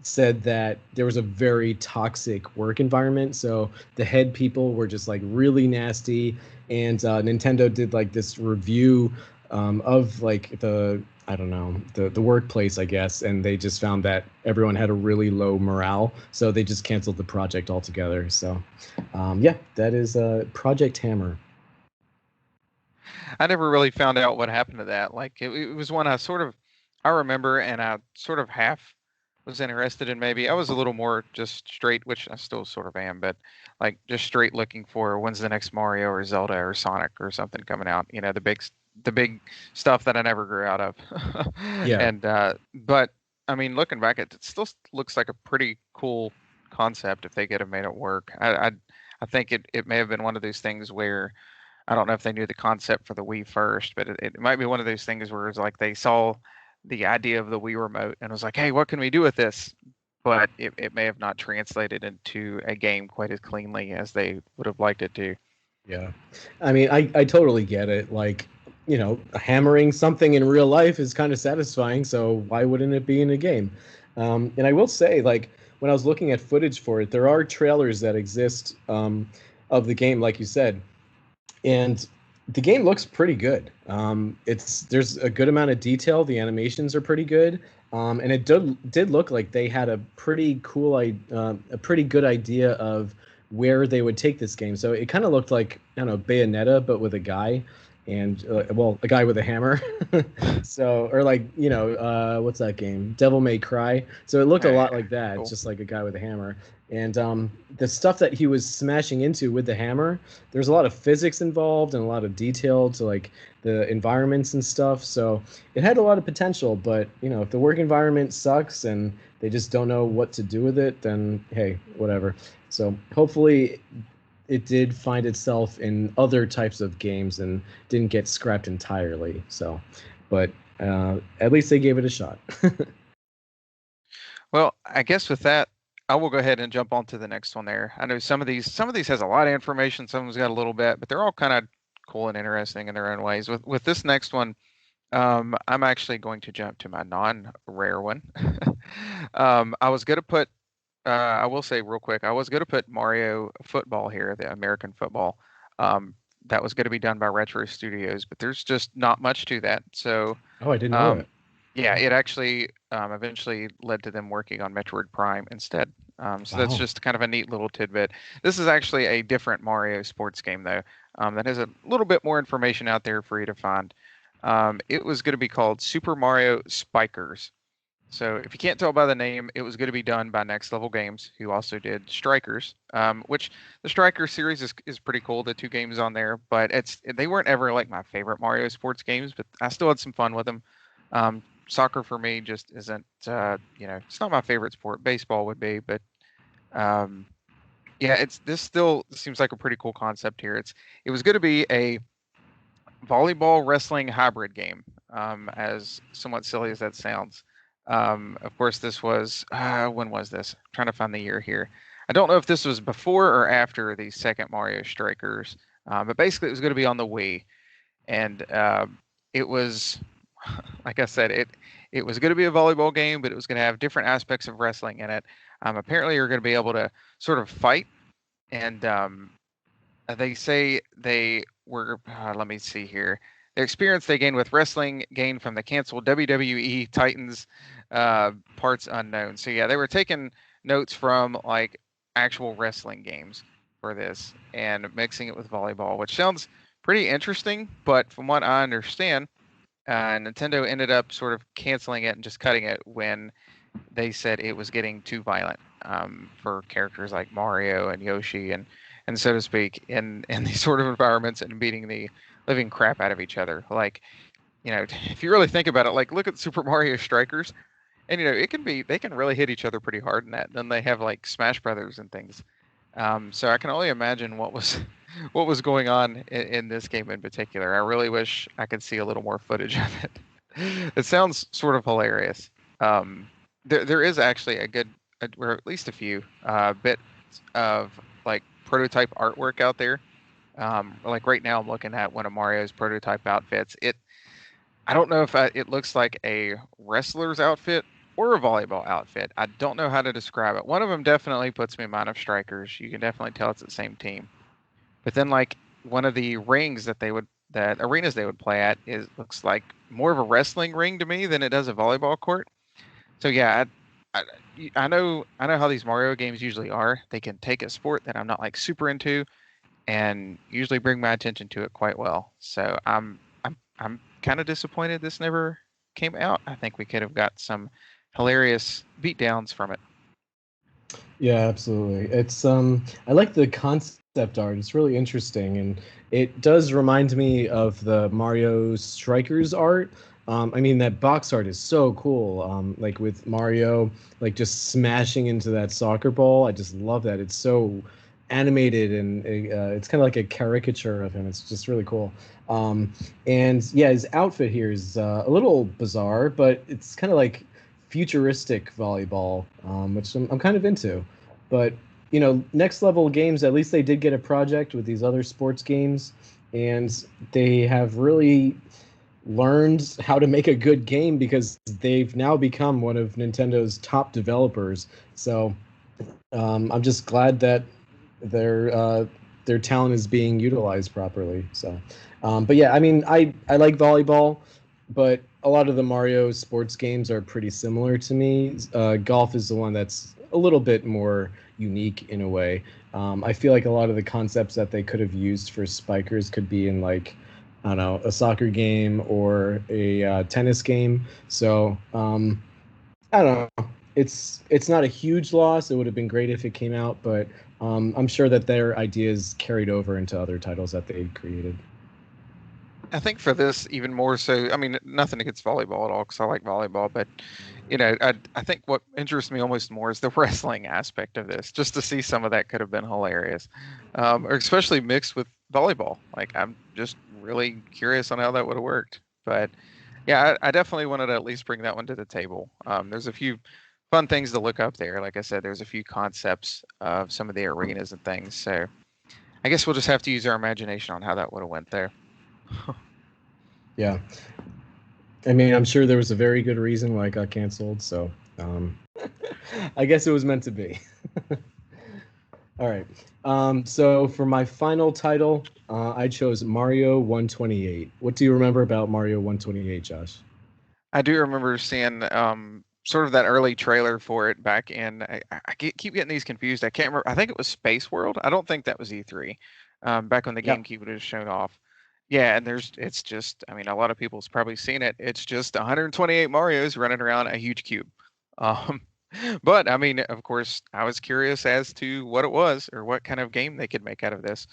said that there was a very toxic work environment. So the head people were just like really nasty, and Nintendo did like this review of like I don't know, the workplace, I guess, and they just found that everyone had a really low morale, so they just canceled the project altogether. So yeah, that is Project Hammer. I never really found out what happened to that. Like it was one I remember, and I sort of half was interested in. Maybe I was a little more just straight, which I still sort of am, but like just straight looking for when's the next Mario or Zelda or Sonic or something coming out. The big stuff that I never grew out of. Yeah. And but I mean, looking back, it still looks like a pretty cool concept if they could have made it work. I think it may have been one of those things where I don't know if they knew the concept for the Wii first, but it might be one of those things where it's like they saw the idea of the Wii remote and was like, hey, what can we do with this? But it may have not translated into a game quite as cleanly as they would have liked it to. Yeah. I mean, I totally get it. Like, hammering something in real life is kind of satisfying, so why wouldn't it be in a game? And I will say, like, when I was looking at footage for it, there are trailers that exist of the game, like you said, and the game looks pretty good. There's a good amount of detail. The animations are pretty good, and it did look like they had a pretty a pretty good idea of where they would take this game. So it kind of looked like, I don't know, Bayonetta, but with a guy, and well, a guy with a hammer. So, or like, what's that game? Devil May Cry. So it looked a lot like that, Cool. just like a guy with a hammer. And the stuff that he was smashing into with the hammer, there's a lot of physics involved and a lot of detail to like the environments and stuff. So it had a lot of potential, but if the work environment sucks and they just don't know what to do with it, then hey, whatever. So hopefully it did find itself in other types of games and didn't get scrapped entirely. So, but at least they gave it a shot. Well, I guess with that, I will go ahead and jump on to the next one there. I know some of these has a lot of information, some of them's got a little bit, but they're all kind of cool and interesting in their own ways. With this next one, I'm actually going to jump to my non-rare one. I was going to put, I will say real quick, I was going to put Mario Football here, the American football. That was going to be done by Retro Studios, but there's just not much to that. So, Oh, I didn't know that. yeah, it actually eventually led to them working on Metroid Prime instead. So that's Wow. just kind of a neat little tidbit. This is actually a different Mario sports game, though, that has a little bit more information out there for you to find. It was going to be called Super Mario Spikers. So if you can't tell by the name, it was going to be done by Next Level Games, who also did Strikers, which the Strikers series is pretty cool. The two games on there, but they weren't ever like my favorite Mario sports games, but I still had some fun with them. Soccer for me just isn't, it's not my favorite sport. Baseball would be, but yeah, this still seems like a pretty cool concept here. It was going to be a volleyball wrestling hybrid game, as somewhat silly as that sounds. Of course, this was when was this? I'm trying to find the year here. I don't know if this was before or after the second Mario Strikers, but basically it was going to be on the Wii, and it was, like I said, it was going to be a volleyball game, but it was going to have different aspects of wrestling in it. Apparently, you're going to be able to sort of fight, and they say they were. Let me see here. The experience they gained with wrestling gained from the canceled WWE Titans parts unknown. So yeah, they were taking notes from like actual wrestling games for this and mixing it with volleyball, which sounds pretty interesting. But from what I understand, Nintendo ended up sort of canceling it and just cutting it when they said it was getting too violent for characters like Mario and Yoshi and so to speak in these sort of environments and beating the living crap out of each other. Like, if you really think about it, like look at Super Mario Strikers, and they can really hit each other pretty hard in that. And then they have like Smash Brothers and things. So I can only imagine what was going on in this game in particular. I really wish I could see a little more footage of it. It sounds sort of hilarious. There is actually or at least a few bits of like prototype artwork out there. Like right now, I'm looking at one of Mario's prototype outfits. I don't know if it looks like a wrestler's outfit or a volleyball outfit. I don't know how to describe it. One of them definitely puts me in mind of Strikers. You can definitely tell it's the same team. But then like one of the rings that arenas they would play at looks like more of a wrestling ring to me than it does a volleyball court. So yeah, I know how these Mario games usually are. They can take a sport that I'm not like super into and usually bring my attention to it quite well. So I'm kind of disappointed this never came out. I think we could have got some hilarious beatdowns from it. Yeah, absolutely. It's I like the concept art. It's really interesting, and it does remind me of the Mario Strikers art. I mean, that box art is so cool. Like with Mario, like just smashing into that soccer ball. I just love that. It's so animated, and it's kind of like a caricature of him. It's just really cool. And yeah, his outfit here is a little bizarre, but it's kind of like futuristic volleyball, which I'm kind of into. But Next Level Games, at least they did get a project with these other sports games, and they have really learned how to make a good game because they've now become one of Nintendo's top developers. So I'm just glad that their talent is being utilized properly. So, but yeah, I mean, I like volleyball, but a lot of the Mario sports games are pretty similar to me. Golf is the one that's a little bit more unique in a way. I feel like a lot of the concepts that they could have used for Spikers could be in like, I don't know, a soccer game or a tennis game. So I don't know. it's not a huge loss. It would have been great if it came out, but I'm sure that their ideas carried over into other titles that they created. I think for this even more so. I mean, nothing against volleyball at all because I like volleyball, but I think what interests me almost more is the wrestling aspect of this. Just to see some of that could have been hilarious, or especially mixed with volleyball. Like I'm just really curious on how that would have worked. But yeah, I definitely wanted to at least bring that one to the table. There's a few fun things to look up there. Like I said, there's a few concepts of some of the arenas and things. So I guess we'll just have to use our imagination on how that would have went there. Yeah. I mean, I'm sure there was a very good reason why it got canceled, so I guess it was meant to be. All right. So for my final title, I chose Mario 128. What do you remember about Mario 128, Josh? I do remember seeing sort of that early trailer for it back in. Keep getting these confused. I can't remember. I think it was Space World. I don't think that was E3. Back when the Yep. GameCube was shown off. Yeah, and it's just, I mean, a lot of people's probably seen it. It's just 128 Marios running around a huge cube. Um, but I mean, of course, I was curious as to what it was or what kind of game they could make out of this.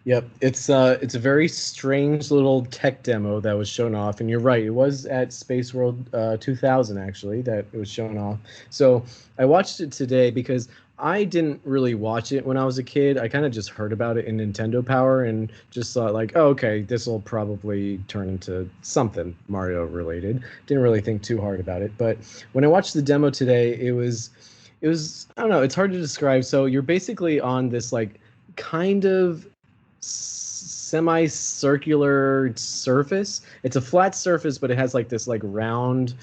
Yep, it's a very strange little tech demo that was shown off, and you're right, it was at Space World 2000 actually that it was shown off. So I watched it today because I didn't really watch it when I was a kid. I kind of just heard about it in Nintendo Power and just thought like, oh, okay, this will probably turn into something Mario related. Didn't really think too hard about it, but when I watched the demo today, it was I don't know, it's hard to describe. So you're basically on this like kind of semicircular surface. It's a flat surface, but it has like this like round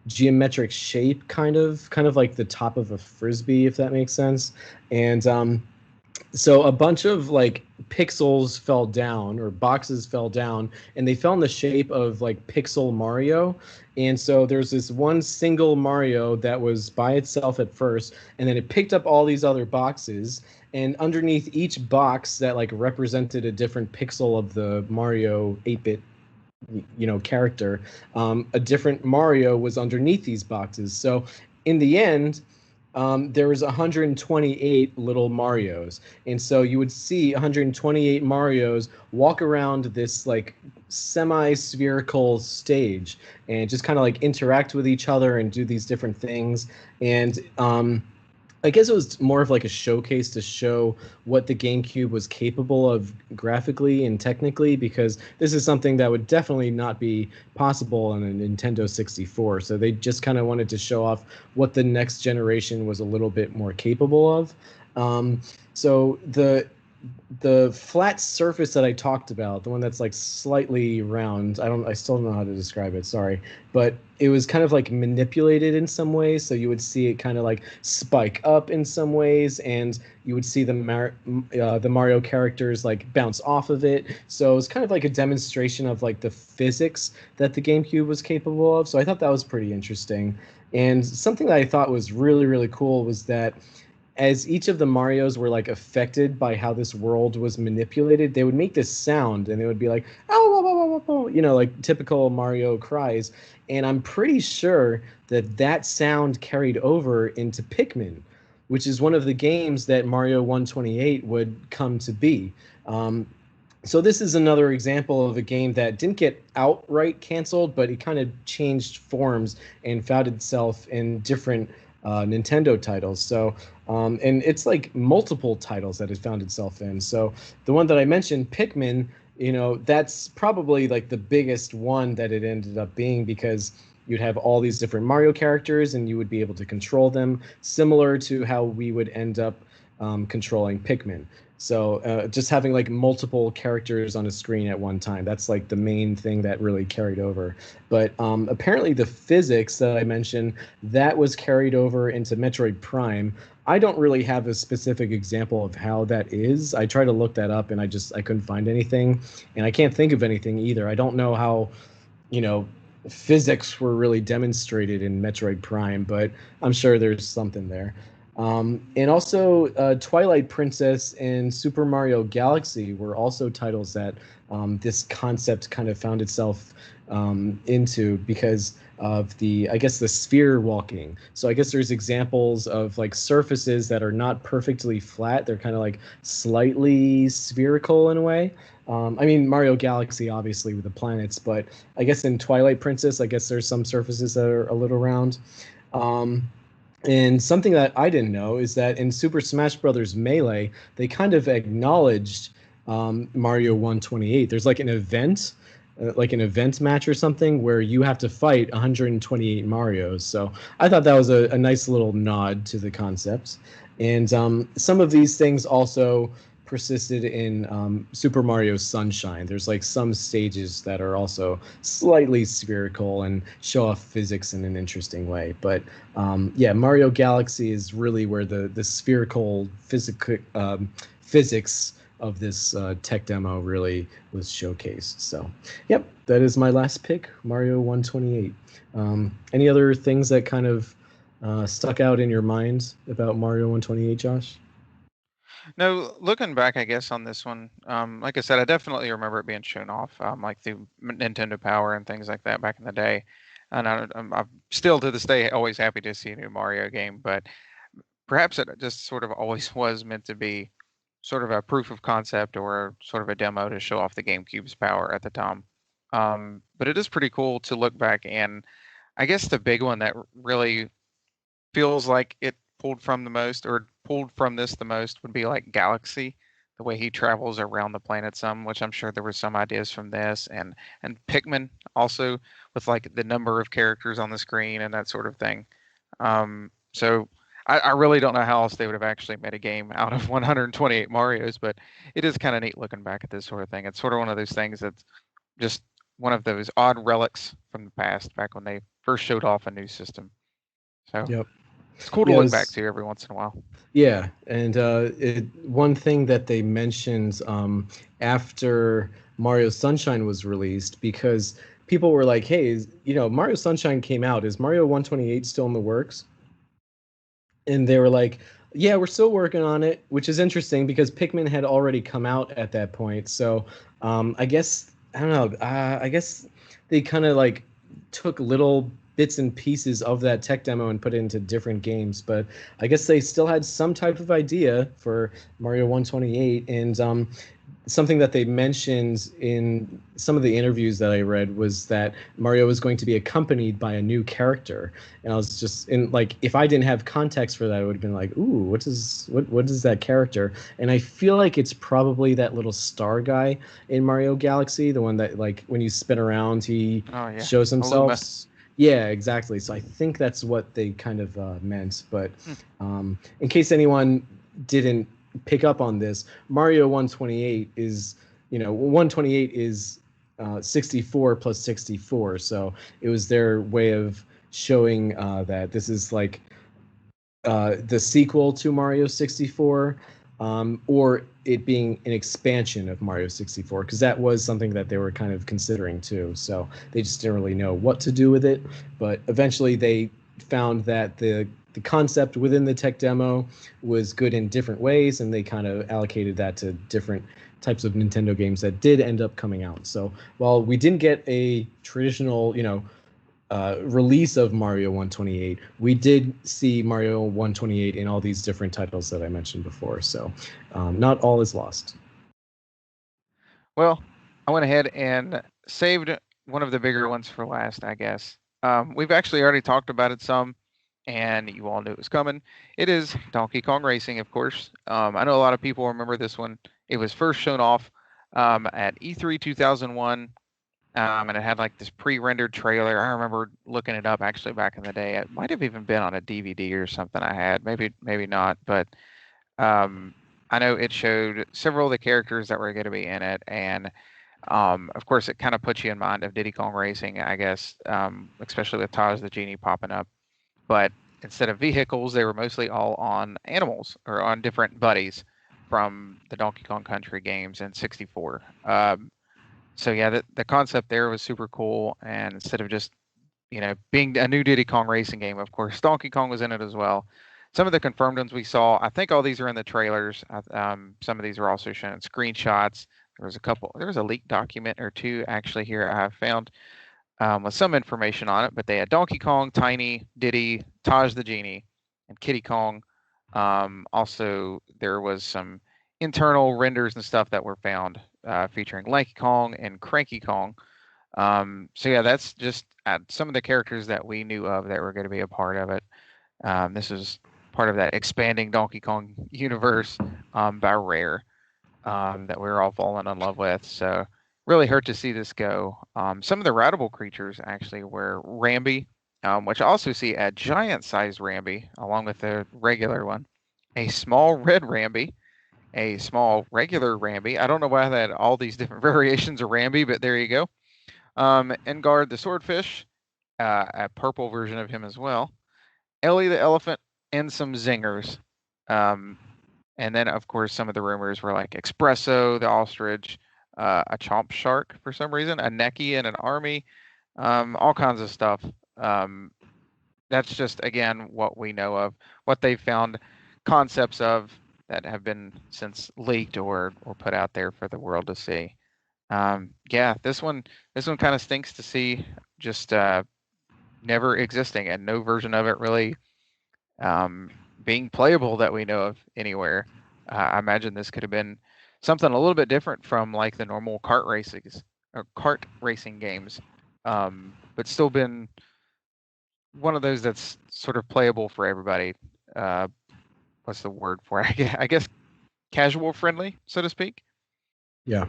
geometric shape, kind of like the top of a frisbee, if that makes sense. And so a bunch of like pixels fell down or boxes fell down, and they fell in the shape of like Pixel Mario. And so there's this one single Mario that was by itself at first, and then it picked up all these other boxes, and underneath each box that like represented a different pixel of the Mario 8-bit character, a different Mario was underneath these boxes. So in the end, there was 128 little Marios, and so you would see 128 Marios walk around this like semi-spherical stage and just kind of like interact with each other and do these different things. And I guess it was more of like a showcase to show what the GameCube was capable of graphically and technically, because this is something that would definitely not be possible on a Nintendo 64. So they just kind of wanted to show off what the next generation was a little bit more capable of. So the flat surface that I talked about, the one that's like slightly round, I still don't know how to describe it, sorry, but it was kind of like manipulated in some ways. So you would see it kind of like spike up in some ways, and you would see the Mario characters like bounce off of it. So it was kind of like a demonstration of like the physics that the GameCube was capable of. So I thought that was pretty interesting. And something that I thought was really, really cool was that as each of the Marios were like affected by how this world was manipulated, they would make this sound, and they would be like, oh, like typical Mario cries. And I'm pretty sure that that sound carried over into Pikmin, which is one of the games that Mario 128 would come to be. So this is another example of a game that didn't get outright canceled, but it kind of changed forms and found itself in different Nintendo titles. So, and it's like multiple titles that it found itself in. So the one that I mentioned, Pikmin, that's probably like the biggest one that it ended up being, because you'd have all these different Mario characters and you would be able to control them, similar to how we would end up controlling Pikmin. So just having like multiple characters on a screen at one time, that's like the main thing that really carried over. But apparently the physics that I mentioned, that was carried over into Metroid Prime. I don't really have a specific example of how that is. I tried to look that up and I couldn't find anything. And I can't think of anything either. I don't know how, physics were really demonstrated in Metroid Prime, but I'm sure there's something there. And also, Twilight Princess and Super Mario Galaxy were also titles that this concept kind of found itself into because of I guess, the sphere walking. So I guess there's examples of like surfaces that are not perfectly flat. They're kind of like slightly spherical in a way. I mean, Mario Galaxy, obviously, with the planets, but I guess in Twilight Princess, I guess there's some surfaces that are a little round. Um, and something that I didn't know is that in Super Smash Bros. Melee, they kind of acknowledged Mario 128. There's like an event match or something where you have to fight 128 Marios. So I thought that was a nice little nod to the concept. And some of these things also persisted in Super Mario Sunshine. There's like some stages that are also slightly spherical and show off physics in an interesting way. But yeah, Mario Galaxy is really where the spherical physics of this tech demo really was showcased. So, yep, that is my last pick, Mario 128. Any other things that kind of stuck out in your mind about Mario 128, Josh? No, looking back, I guess on this one, like I said, I definitely remember it being shown off, like through Nintendo Power and things like that back in the day. And I'm still to this day always happy to see a new Mario game, but perhaps it just sort of always was meant to be sort of a proof of concept or sort of a demo to show off the GameCube's power at the time. But it is pretty cool to look back, and I guess the big one that really feels like it pulled from the most or pulled from this the most would be like Galaxy, the way he travels around the planet some, which I'm sure there were some ideas from this, and Pikmin also with like the number of characters on the screen and that sort of thing. So I really don't know how else they would have actually made a game out of 128 Mario's, but it is kind of neat looking back at this sort of thing. It's sort of one of those things that's just one of those odd relics from the past, back when they first showed off a new system. So Yep. it's cool to Yeah, look back to every once in a while. yeah, and one thing that they mentioned after Mario Sunshine was released, because people were like, "Hey, Mario Sunshine came out. Is Mario 128 still in the works?" And they were like, "Yeah, we're still working on it," which is interesting because Pikmin had already come out at that point. So I guess I don't know. I guess they kind of like took little bits and pieces of that tech demo and put it into different games. But I guess they still had some type of idea for Mario 128, and something that they mentioned in some of the interviews that I read was that Mario was going to be accompanied by a new character. And I was just in like, if I didn't have context for that, I would have been like, ooh, what is that character? And I feel like it's probably that little star guy in Mario Galaxy, the one that like when you spin around, he Oh yeah, shows himself. Aluma. Yeah, exactly. So I think that's what they kind of meant. But Hmm. in case anyone didn't pick up on this, Mario 128 is, 128 is 64 plus 64. So it was their way of showing that this is like the sequel to Mario 64, or it being an expansion of Mario 64, because that was something that they were kind of considering too. So they just didn't really know what to do with it. But eventually they found that the concept within the tech demo was good in different ways, and they kind of allocated that to different types of Nintendo games that did end up coming out. So while we didn't get a traditional, release of Mario 128, we did see Mario 128 in all these different titles that I mentioned before. So not all is lost. Well, I went ahead and saved one of the bigger ones for last, I guess. We've actually already talked about it some, and you all knew it was coming. It is Donkey Kong Racing, of course. I know a lot of people remember this one. It was first shown off at E3 2001, and it had like this pre-rendered trailer. I remember looking it up actually back in the day. It might have even been on a DVD or something I had. Maybe not, but um, I know it showed several of the characters that were going to be in it, and of course, it kind of puts you in mind of Diddy Kong Racing, I guess, especially with Taj the Genie popping up. But instead of vehicles, they were mostly all on animals or on different buddies from the Donkey Kong Country games in '64. So yeah, the concept there was super cool. And instead of just being a new Diddy Kong Racing game, of course, Donkey Kong was in it as well. some of the confirmed ones we saw, I think all these are in the trailers. Some of these are also shown in screenshots. There was a leaked document or two actually here I found with some information on it, but they had Donkey Kong, Tiny, Diddy, Taj the Genie, and Kiddy Kong. Also, there was some internal renders and stuff that were found featuring Lanky Kong and Cranky Kong. So yeah, that's just some of the characters that we knew of that were going to be a part of it. This is part of that expanding Donkey Kong universe by Rare that we were all falling in love with. So really hurt to see this go. Some of the rideable creatures actually were Rambi, which I also see a giant-sized Rambi along with the regular one, a small red Rambi, a small regular Rambi. I don't know why they had all these different variations of Rambi, but there you go. Engard the Swordfish, a purple version of him as well. Ellie the Elephant, and some Zingers. And then, of course, some of the rumors were like Espresso, the Ostrich, a Chomp Shark for some reason, a Neki and an Army, all kinds of stuff. That's just, again, what we know of, what they've found concepts of that have been since leaked or put out there for the world to see. Yeah, this one kind of stinks to see, just never existing and no version of it really being playable that we know of anywhere. I imagine this could have been something a little bit different from like the normal kart racing games, but still been one of those that's sort of playable for everybody. What's the word for it? I guess casual friendly, so to speak. Yeah.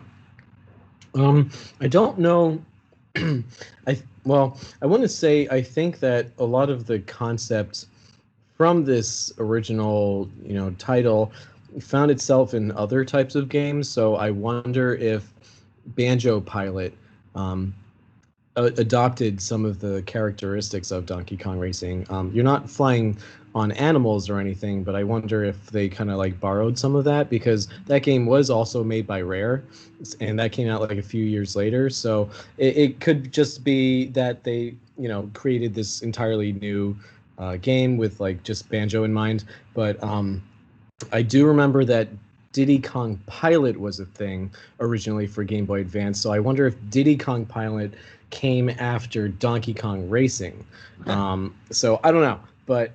I don't know. I want to say I think that a lot of the concepts from this original, title found itself in other types of games. So I wonder if Banjo Pilot adopted some of the characteristics of Donkey Kong Racing. You're not flying on animals or anything, but I wonder if they kind of like borrowed some of that, because that game was also made by Rare, and that came out like a few years later. So it could just be that they, created this entirely new game with like just Banjo in mind. But I do remember that Diddy Kong Pilot was a thing originally for Game Boy Advance. So I wonder if Diddy Kong Pilot came after Donkey Kong Racing. So I don't know, but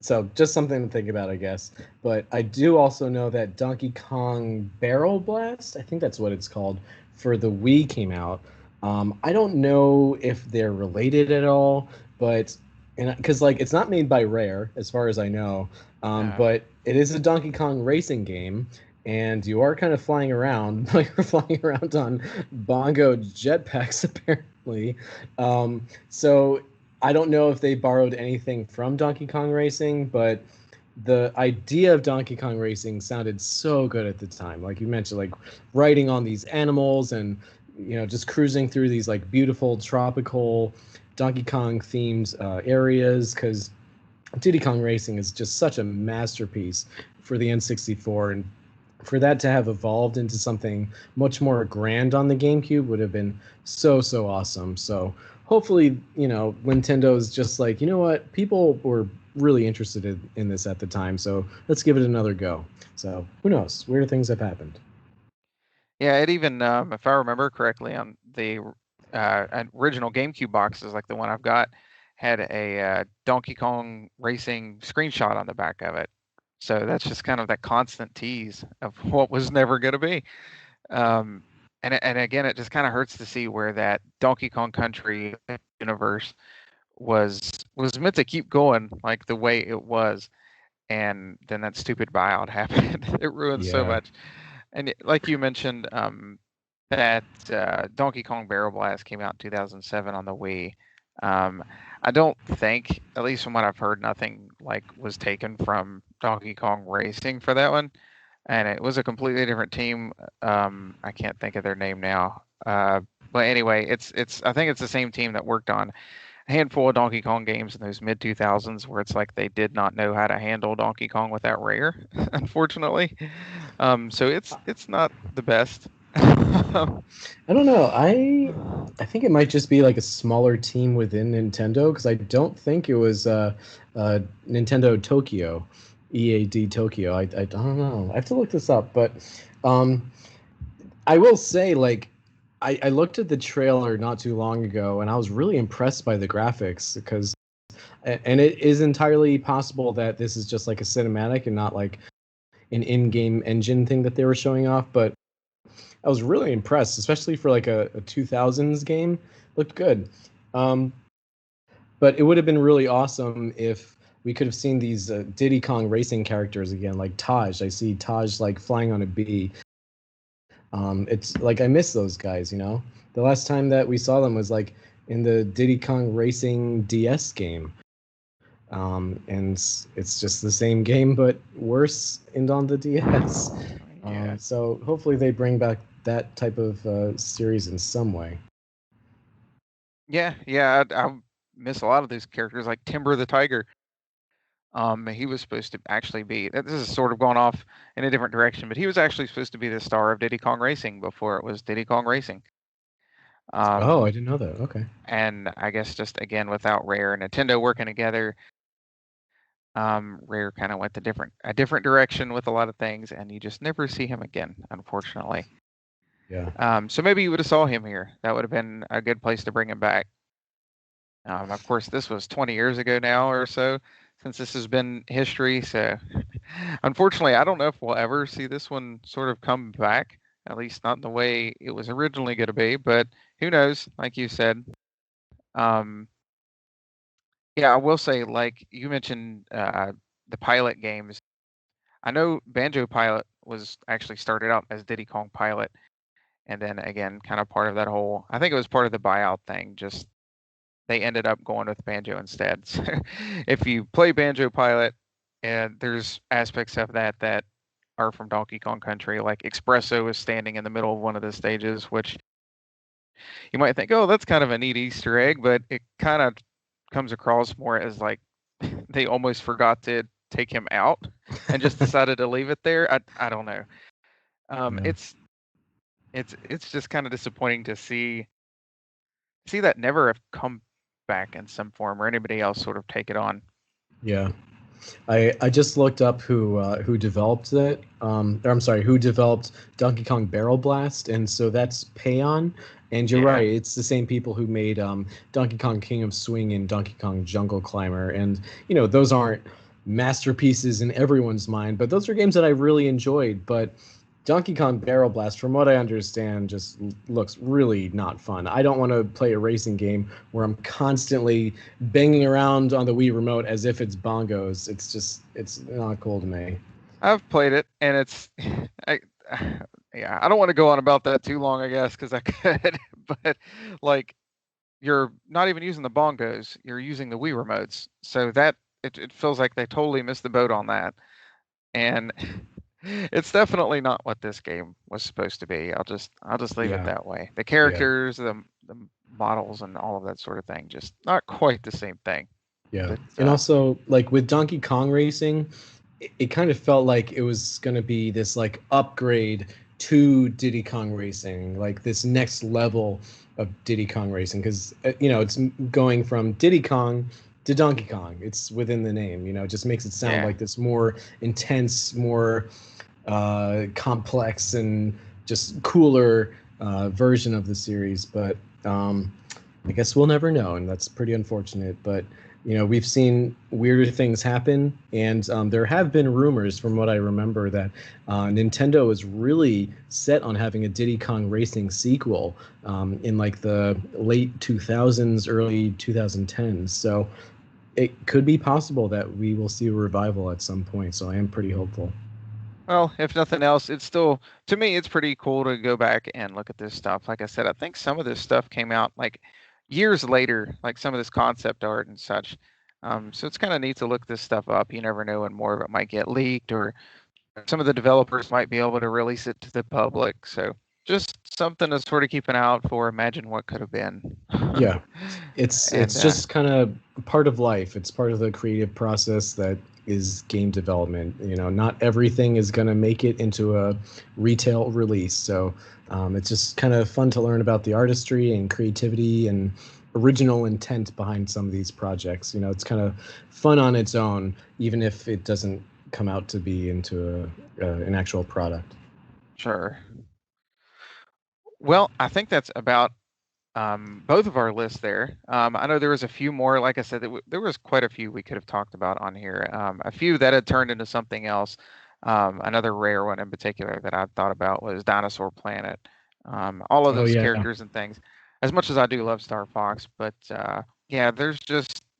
so just something to think about, I guess. But I do also know that Donkey Kong Barrel Blast, I think that's what it's called, for the Wii came out. I don't know if they're related at all, but because like it's not made by Rare as far as I know, but it is a Donkey Kong racing game, and you are kind of flying around, but you're flying around on bongo jetpacks apparently. So I don't know if they borrowed anything from Donkey Kong Racing, but the idea of Donkey Kong Racing sounded so good at the time. Like you mentioned, like riding on these animals and just cruising through these like beautiful tropical Donkey Kong themed areas, because Diddy Kong Racing is just such a masterpiece for the N64, and for that to have evolved into something much more grand on the GameCube would have been so awesome. So hopefully, Nintendo's just like, you know what, people were really interested in this at the time, so let's give it another go. So who knows, weird things have happened. Yeah, it even, if I remember correctly, on the original GameCube boxes, like the one I've got, had a Donkey Kong Racing screenshot on the back of it. So that's just kind of that constant tease of what was never going to be. And again, it just kind of hurts to see where that Donkey Kong Country universe was meant to keep going like the way it was, and then that stupid buyout happened. It ruined so much. And like you mentioned, that Donkey Kong Barrel Blast came out in 2007 on the Wii. I don't think, at least from what I've heard, nothing like was taken from Donkey Kong Racing for that one, and it was a completely different team. I can't think of their name now. But anyway, it's I think it's the same team that worked on a handful of Donkey Kong games in those mid 2000s, where it's like they did not know how to handle Donkey Kong without Rare, unfortunately. So it's not the best. I don't know. I think it might just be like a smaller team within Nintendo because I don't think it was Nintendo Tokyo, EAD Tokyo. I don't know. I have to look this up, but um, I will say like I looked at the trailer not too long ago and I was really impressed by the graphics because and it is entirely possible that this is just like a cinematic and not like an in-game engine thing that they were showing off, but I was really impressed, especially for like a 2000s game. Looked good. Um, but it would have been really awesome if we could have seen these Diddy Kong racing characters again, like Taj. I see Taj like flying on a bee. It's like I miss those guys, you know? The last time that we saw them was like in the Diddy Kong Racing DS game. And it's just the same game, but worse and on the DS. Yeah. So hopefully they bring back that type of series in some way. Yeah. I miss a lot of these characters, like Timber the Tiger. He was supposed to actually be. This is sort of gone off in a different direction, but he was actually supposed to be the star of Diddy Kong Racing before it was Diddy Kong Racing. Oh, I didn't know that. Okay. And I guess just again without Rare and Nintendo working together, Rare kind of went a different direction with a lot of things, and you just never see him again, unfortunately. Yeah. So maybe you would have saw him here. That would have been a good place to bring him back. Of course, this was 20 years ago now or so since this has been history. So unfortunately, I don't know if we'll ever see this one sort of come back, at least not in the way it was originally going to be. But who knows? Like you said. Um, yeah, I will say, like you mentioned, the Pilot games. I know Banjo Pilot was actually started out as Diddy Kong Pilot, and then again, kind of part of that whole. I think it was part of the buyout thing. Just they ended up going with Banjo instead. So if you play Banjo Pilot, and there's aspects of that that are from Donkey Kong Country, like Espresso is standing in the middle of one of the stages, which you might think, oh, that's kind of a neat Easter egg, but it kind of comes across more as like they almost forgot to take him out and just decided to leave it there. I don't know. Yeah. It's just kind of disappointing to see that never have come back in some form or anybody else sort of take it on. Yeah. I just looked up who developed it. Or I'm sorry, who developed Donkey Kong Barrel Blast, and so that's Payon. And you're Yeah. right, it's the same people who made Donkey Kong King of Swing and Donkey Kong Jungle Climber. And you know those aren't masterpieces in everyone's mind, but those are games that I really enjoyed. But Donkey Kong Barrel Blast, from what I understand, just looks really not fun. I don't want to play a racing game where I'm constantly banging around on the Wii remote as if it's bongos. It's not cool to me. I've played it, and it's, I, yeah, I don't want to go on about that too long, I guess, because I could, but like you're not even using the bongos, you're using the Wii remotes, so that it feels like they totally missed the boat on that, and it's definitely not what this game was supposed to be. I'll just leave it Yeah, that way. The yeah, characters, the models, and all of that sort of thing, just not quite the same thing. yeah. But And also, like with Donkey Kong Racing, it kind of felt like it was going to be this like upgrade to Diddy Kong Racing, like this next level of Diddy Kong Racing, because you know it's going from Diddy Kong to Donkey Kong. It's within the name, you know. It just makes it sound yeah, like this more intense, more complex, and just cooler version of the series. But I guess we'll never know, and that's pretty unfortunate. But you know, we've seen weirder things happen, and there have been rumors, from what I remember, that Nintendo is really set on having a Diddy Kong Racing sequel in like the late 2000s, early 2010s. So it could be possible that we will see a revival at some point. So I am pretty hopeful. well, if nothing else, it's still, to me, it's pretty cool to go back and look at this stuff. Like I said, I think some of this stuff came out like years later, like some of this concept art and such. So it's kind of neat to look this stuff up. You never know when more of it might get leaked, or some of the developers might be able to release it to the public. So just something to sort of keep an eye out for. Imagine what could have been. Yeah, it's And just kind of part of life. It's part of the creative process that is game development. You know, not everything is going to make it into a retail release. So it's just kind of fun to learn about the artistry and creativity and original intent behind some of these projects. You know, it's kind of fun on its own, even if it doesn't come out to be into an actual product. Sure. Well, I think that's about both of our lists there. I know there was a few more. Like I said, there was quite a few we could have talked about on here. A few that had turned into something else. Another rare one in particular that I thought about was Dinosaur Planet. All of Oh those yeah. characters and things. As much as I do love Star Fox, but yeah, there's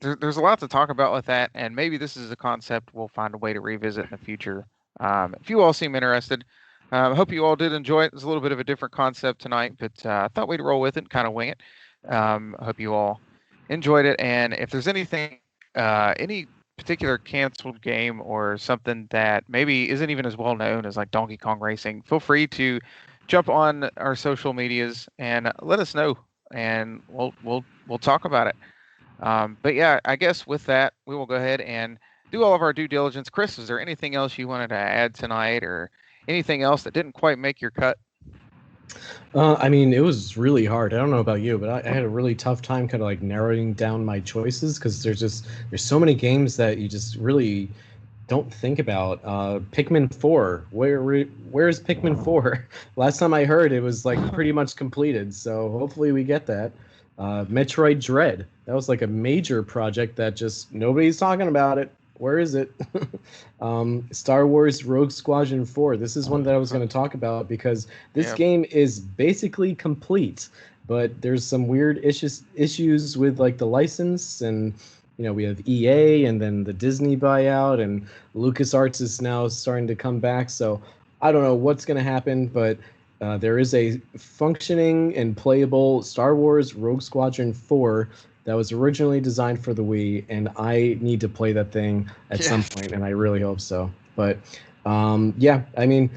a lot to talk about with that, and maybe this is a concept we'll find a way to revisit in the future. If you all seem interested, I hope you all did enjoy it. It's a little bit of a different concept tonight, but I thought we'd roll with it and kind of wing it. I hope you all enjoyed it. And if there's anything, any particular canceled game or something that maybe isn't even as well known as like Donkey Kong Racing, feel free to jump on our social medias and let us know, and we'll talk about it. But yeah, I guess with that, we will go ahead and do all of our due diligence. Chris, is there anything else you wanted to add tonight, or anything else that didn't quite make your cut? I mean, it was really hard. I don't know about you, but I had a really tough time kind of like narrowing down my choices because there's so many games that you just really don't think about. Pikmin 4. Where's Pikmin 4? Last time I heard, it was like pretty much completed. So hopefully we get that. Metroid Dread. That was like a major project that just nobody's talking about it. Where is it? Star Wars Rogue Squadron 4. This is one that I was going to talk about because this game is basically complete, but there's some weird issues with like the license, and you know, we have EA and then the Disney buyout, and LucasArts is now starting to come back. So I don't know what's going to happen, but there is a functioning and playable Star Wars Rogue Squadron 4 that was originally designed for the Wii, and I need to play that thing at some point, and I really hope so. But yeah, I mean,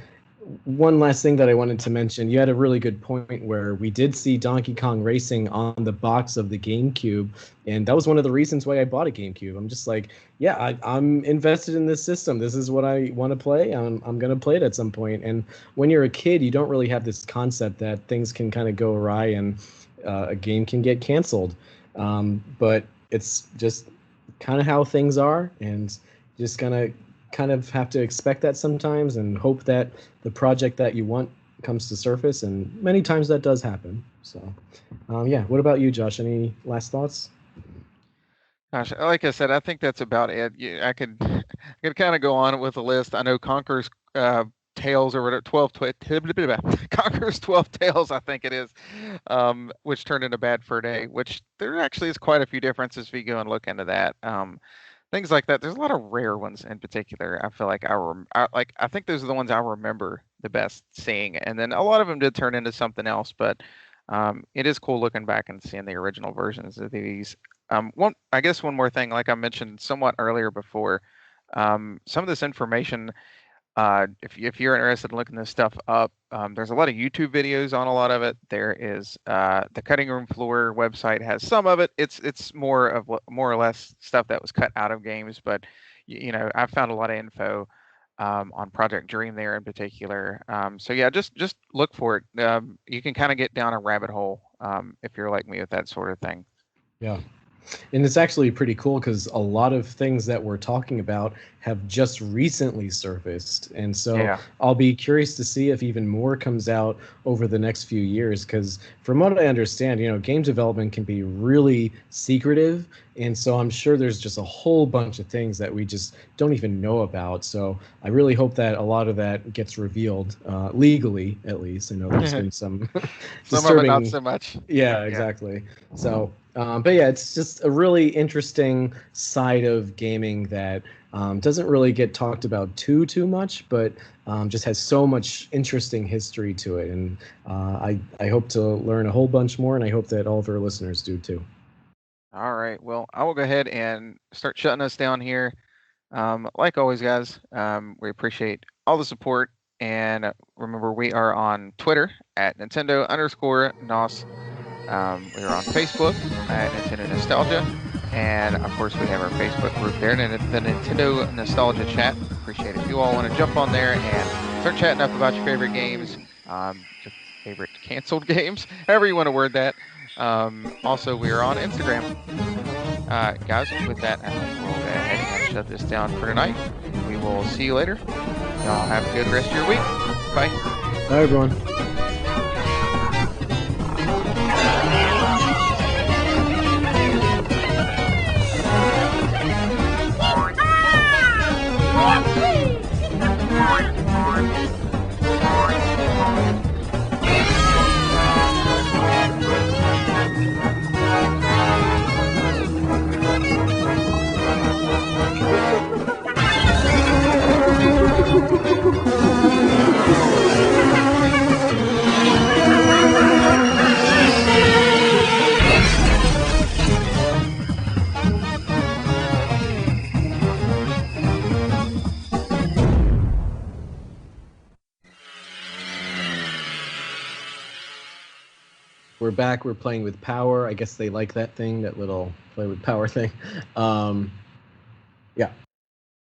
one last thing that I wanted to mention, you had a really good point where we did see Donkey Kong Racing on the box of the GameCube, and that was one of the reasons why I bought a GameCube. I'm just like, yeah, I'm invested in this system. This is what I want to play. I'm going to play it at some point. And when you're a kid, you don't really have this concept that things can kind of go awry and a game can get canceled. But it's just kind of how things are, and just gonna kind of have to expect that sometimes and hope that the project that you want comes to surface, and many times that does happen. So yeah, what about you, Josh? Any last thoughts? Gosh, like I said, I think that's about it. I could kind of go on with a list. I know Conker's Tales, or whatever, 12 Conker's 12 Tales, I think it is, which turned into Bad Fur Day, which there actually is quite a few differences if you go and look into that. Things like that. There's a lot of rare ones in particular. I feel like I think those are the ones I remember the best seeing, and then a lot of them did turn into something else. But it is cool looking back and seeing the original versions of these. I guess one more thing, like I mentioned somewhat earlier before, some of this information, if you're interested in looking this stuff up, there's a lot of YouTube videos on a lot of it. There is the Cutting Room Floor website has some of it. It's more or less stuff that was cut out of games, but you know, I found a lot of info on Project Dream there in particular. So yeah, just look for it. You can kind of get down a rabbit hole if you're like me with that sort of thing. Yeah. And it's actually pretty cool because a lot of things that we're talking about have just recently surfaced. And so I'll be curious to see if even more comes out over the next few years. Because from what I understand, you know, game development can be really secretive. And so I'm sure there's just a whole bunch of things that we just don't even know about. So I really hope that a lot of that gets revealed legally, at least. I know there's been some Some of it not so much. Yeah, exactly. So but yeah, it's just a really interesting side of gaming that doesn't really get talked about too much, but just has so much interesting history to it. And I hope to learn a whole bunch more, and I hope that all of our listeners do too. All right. Well, I will go ahead and start shutting us down here. Like always, guys, we appreciate all the support. And remember, we are on Twitter at Nintendo_NOS. We are on Facebook at Nintendo Nostalgia. And of course, we have our Facebook group there, and the Nintendo Nostalgia Chat. Appreciate it. If you all want to jump on there and start chatting up about your favorite games, your favorite canceled games, however you want to word that. Also, we are on Instagram. Guys, with that, we'll go ahead and shut this down for tonight. We will see you later. Y'all have a good rest of your week. Bye. Bye, everyone. We're back. We're playing with power. I guess they like that thing, that little play with power thing.